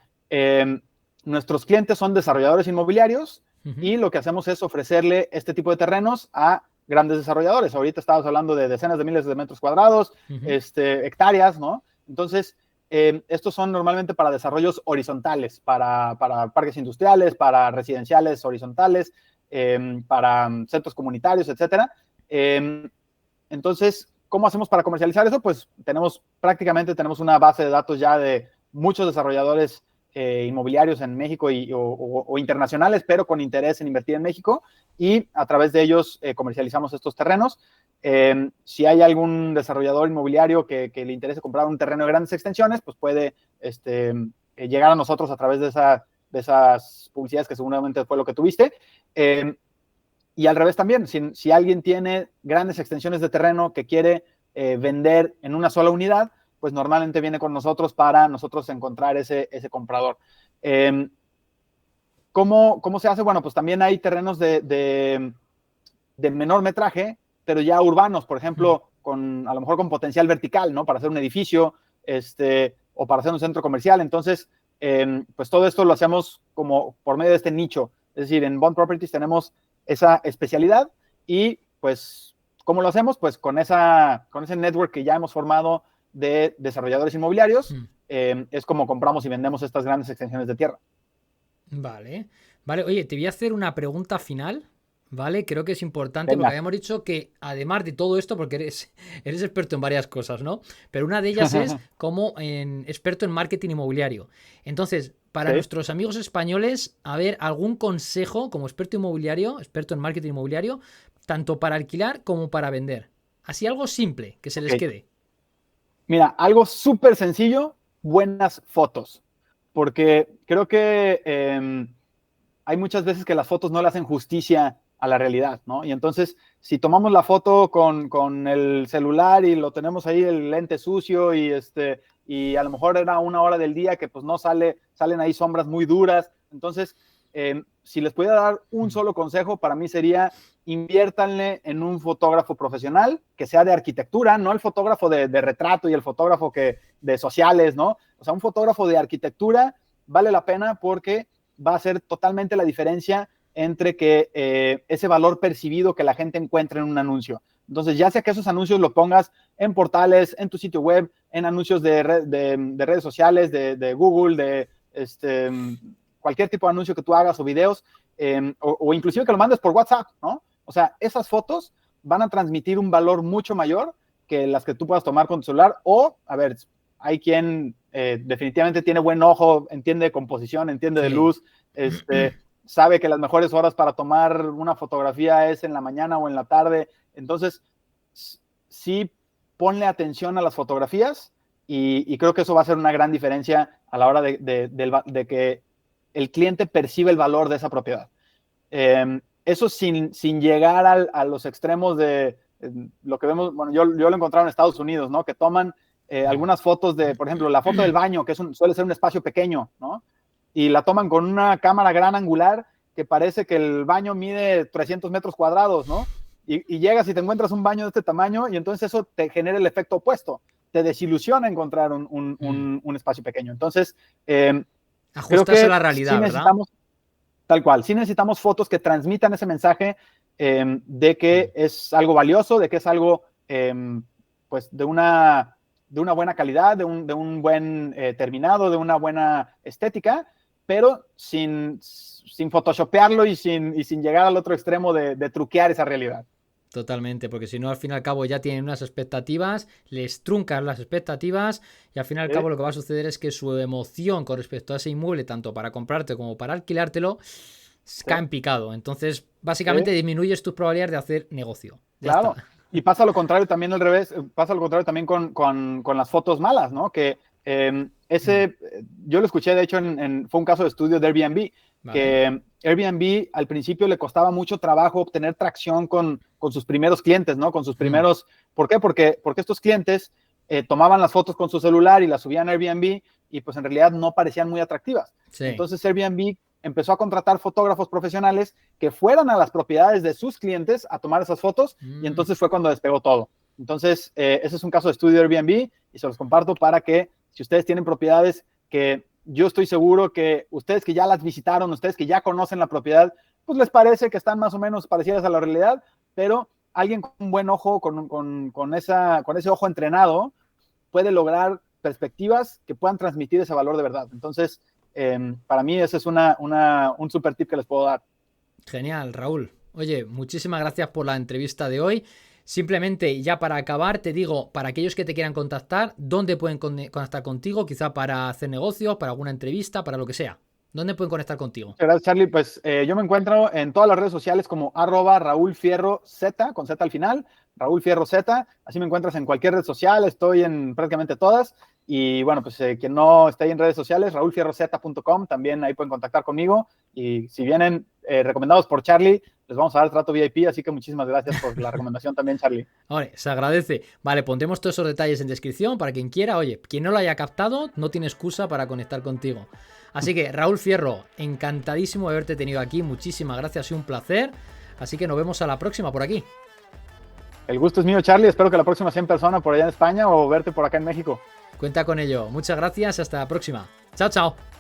nuestros clientes son desarrolladores inmobiliarios y lo que hacemos es ofrecerle este tipo de terrenos a grandes desarrolladores. Ahorita estabas hablando de decenas de miles de metros cuadrados, hectáreas, ¿no? Entonces, estos son normalmente para desarrollos horizontales, para parques industriales, para residenciales horizontales, para centros comunitarios, etcétera. Entonces, ¿cómo hacemos para comercializar eso? Pues prácticamente tenemos una base de datos ya de muchos desarrolladores inmobiliarios en México o internacionales, pero con interés en invertir en México, y a través de ellos comercializamos estos terrenos. Si hay algún desarrollador inmobiliario que le interese comprar un terreno de grandes extensiones, pues puede llegar a nosotros a través de esas publicidades que seguramente fue lo que tuviste. Y al revés también, si alguien tiene grandes extensiones de terreno que quiere vender en una sola unidad, pues normalmente viene con nosotros para nosotros encontrar ese comprador. ¿Cómo se hace? Bueno, pues también hay terrenos de menor metraje, pero ya urbanos, por ejemplo, a lo mejor con potencial vertical, ¿no? Para hacer un edificio o para hacer un centro comercial. Entonces, pues todo esto lo hacemos como por medio de este nicho. Es decir, en Bond Properties tenemos esa especialidad y pues, ¿cómo lo hacemos? Pues con ese network que ya hemos formado de desarrolladores inmobiliarios, es como compramos y vendemos estas grandes extensiones de tierra. Vale, vale. Oye, te voy a hacer una pregunta final, ¿vale? Creo que es importante Venga. porque habíamos dicho que además de todo esto, porque eres experto en varias cosas, ¿no? Pero una de ellas es como experto en marketing inmobiliario. Entonces, para nuestros amigos españoles, a ver, algún consejo como experto inmobiliario, experto en marketing inmobiliario, tanto para alquilar como para vender. Así algo simple, que se les quede. Mira, algo súper sencillo, buenas fotos. Porque creo que hay muchas veces que las fotos no le hacen justicia a la realidad, ¿no? Y entonces, si tomamos la foto con el celular y lo tenemos ahí, el lente sucio, y a lo mejor era una hora del día que pues no salen ahí sombras muy duras. Entonces, si les pudiera dar un solo consejo, para mí sería inviértanle en un fotógrafo profesional que sea de arquitectura, no el fotógrafo de retrato y el fotógrafo de sociales, ¿no? O sea, un fotógrafo de arquitectura vale la pena porque va a hacer totalmente la diferencia entre que ese valor percibido que la gente encuentra en un anuncio. Entonces, ya sea que esos anuncios lo pongas en portales, en tu sitio web, en anuncios de redes sociales, de Google, cualquier tipo de anuncio que tú hagas o videos, o inclusive que lo mandes por WhatsApp, ¿no? O sea, esas fotos van a transmitir un valor mucho mayor que las que tú puedas tomar con tu celular. O, a ver, hay quien definitivamente tiene buen ojo, entiende de composición, entiende de luz, sabe que las mejores horas para tomar una fotografía es en la mañana o en la tarde. Entonces, sí, ponle atención a las fotografías y creo que eso va a hacer una gran diferencia a la hora de que el cliente percibe el valor de esa propiedad. Eso sin llegar a los extremos de lo que vemos. Bueno, yo lo he encontrado en Estados Unidos, ¿no? Que toman algunas fotos por ejemplo, la foto del baño, que suele ser un espacio pequeño, ¿no? Y la toman con una cámara gran angular que parece que el baño mide 300 metros cuadrados, ¿no? Y llegas y te encuentras un baño de este tamaño y entonces eso te genera el efecto opuesto. Te desilusiona encontrar un espacio pequeño. Entonces, ajustarse a la realidad, sí necesitamos, ¿verdad? Tal cual, sí necesitamos fotos que transmitan ese mensaje de que es algo valioso, de que es algo pues de una buena calidad, de un buen terminado, de una buena estética, pero sin photoshopearlo y sin llegar al otro extremo de truquear esa realidad. Totalmente, porque si no, al fin y al cabo ya tienen unas expectativas, les truncan las expectativas y al fin y al cabo lo que va a suceder es que su emoción con respecto a ese inmueble, tanto para comprarte como para alquilártelo, cae en picado. Entonces, básicamente disminuyes tus probabilidades de hacer negocio. Ya claro, está. Y pasa lo contrario también al revés, pasa lo contrario también con las fotos malas, ¿no? Que yo lo escuché, de hecho, fue un caso de estudio de Airbnb, vale. Que Airbnb al principio le costaba mucho trabajo obtener tracción con sus primeros clientes, ¿no? Con sus primeros... ¿Por qué? Porque estos clientes tomaban las fotos con su celular y las subían a Airbnb y pues en realidad no parecían muy atractivas. Sí. Entonces Airbnb empezó a contratar fotógrafos profesionales que fueran a las propiedades de sus clientes a tomar esas fotos y entonces fue cuando despegó todo. Entonces, ese es un caso de estudio de Airbnb y se los comparto para que si ustedes tienen propiedades que yo estoy seguro que ustedes que ya las visitaron, ustedes que ya conocen la propiedad, pues les parece que están más o menos parecidas a la realidad, pero alguien con un buen ojo, con ese ojo entrenado, puede lograr perspectivas que puedan transmitir ese valor de verdad. Entonces, para mí ese es un super tip que les puedo dar. Genial, Raúl. Oye, muchísimas gracias por la entrevista de hoy. Simplemente, ya para acabar, te digo, para aquellos que te quieran contactar, ¿dónde pueden conectar contigo? Quizá para hacer negocios, para alguna entrevista, para lo que sea. ¿Dónde pueden conectar contigo? Gracias, Charlie. Pues yo me encuentro en todas las redes sociales como @RaúlFierroZ, con Z al final, Raúl Fierro Z. Así me encuentras en cualquier red social, estoy en prácticamente todas. Y bueno, pues quien no esté ahí en redes sociales, raulfierroz.com, también ahí pueden contactar conmigo. Y si vienen recomendados por Charlie, les vamos a dar trato VIP, así que muchísimas gracias por la recomendación también, Charlie. Vale, se agradece. Vale, pondremos todos esos detalles en descripción para quien quiera. Oye, quien no lo haya captado, no tiene excusa para conectar contigo. Así que, Raúl Fierro, encantadísimo de haberte tenido aquí. Muchísimas gracias y un placer. Así que nos vemos a la próxima por aquí. El gusto es mío, Charlie. Espero que la próxima sea en persona por allá en España o verte por acá en México. Cuenta con ello. Muchas gracias. Hasta la próxima. Chao, chao.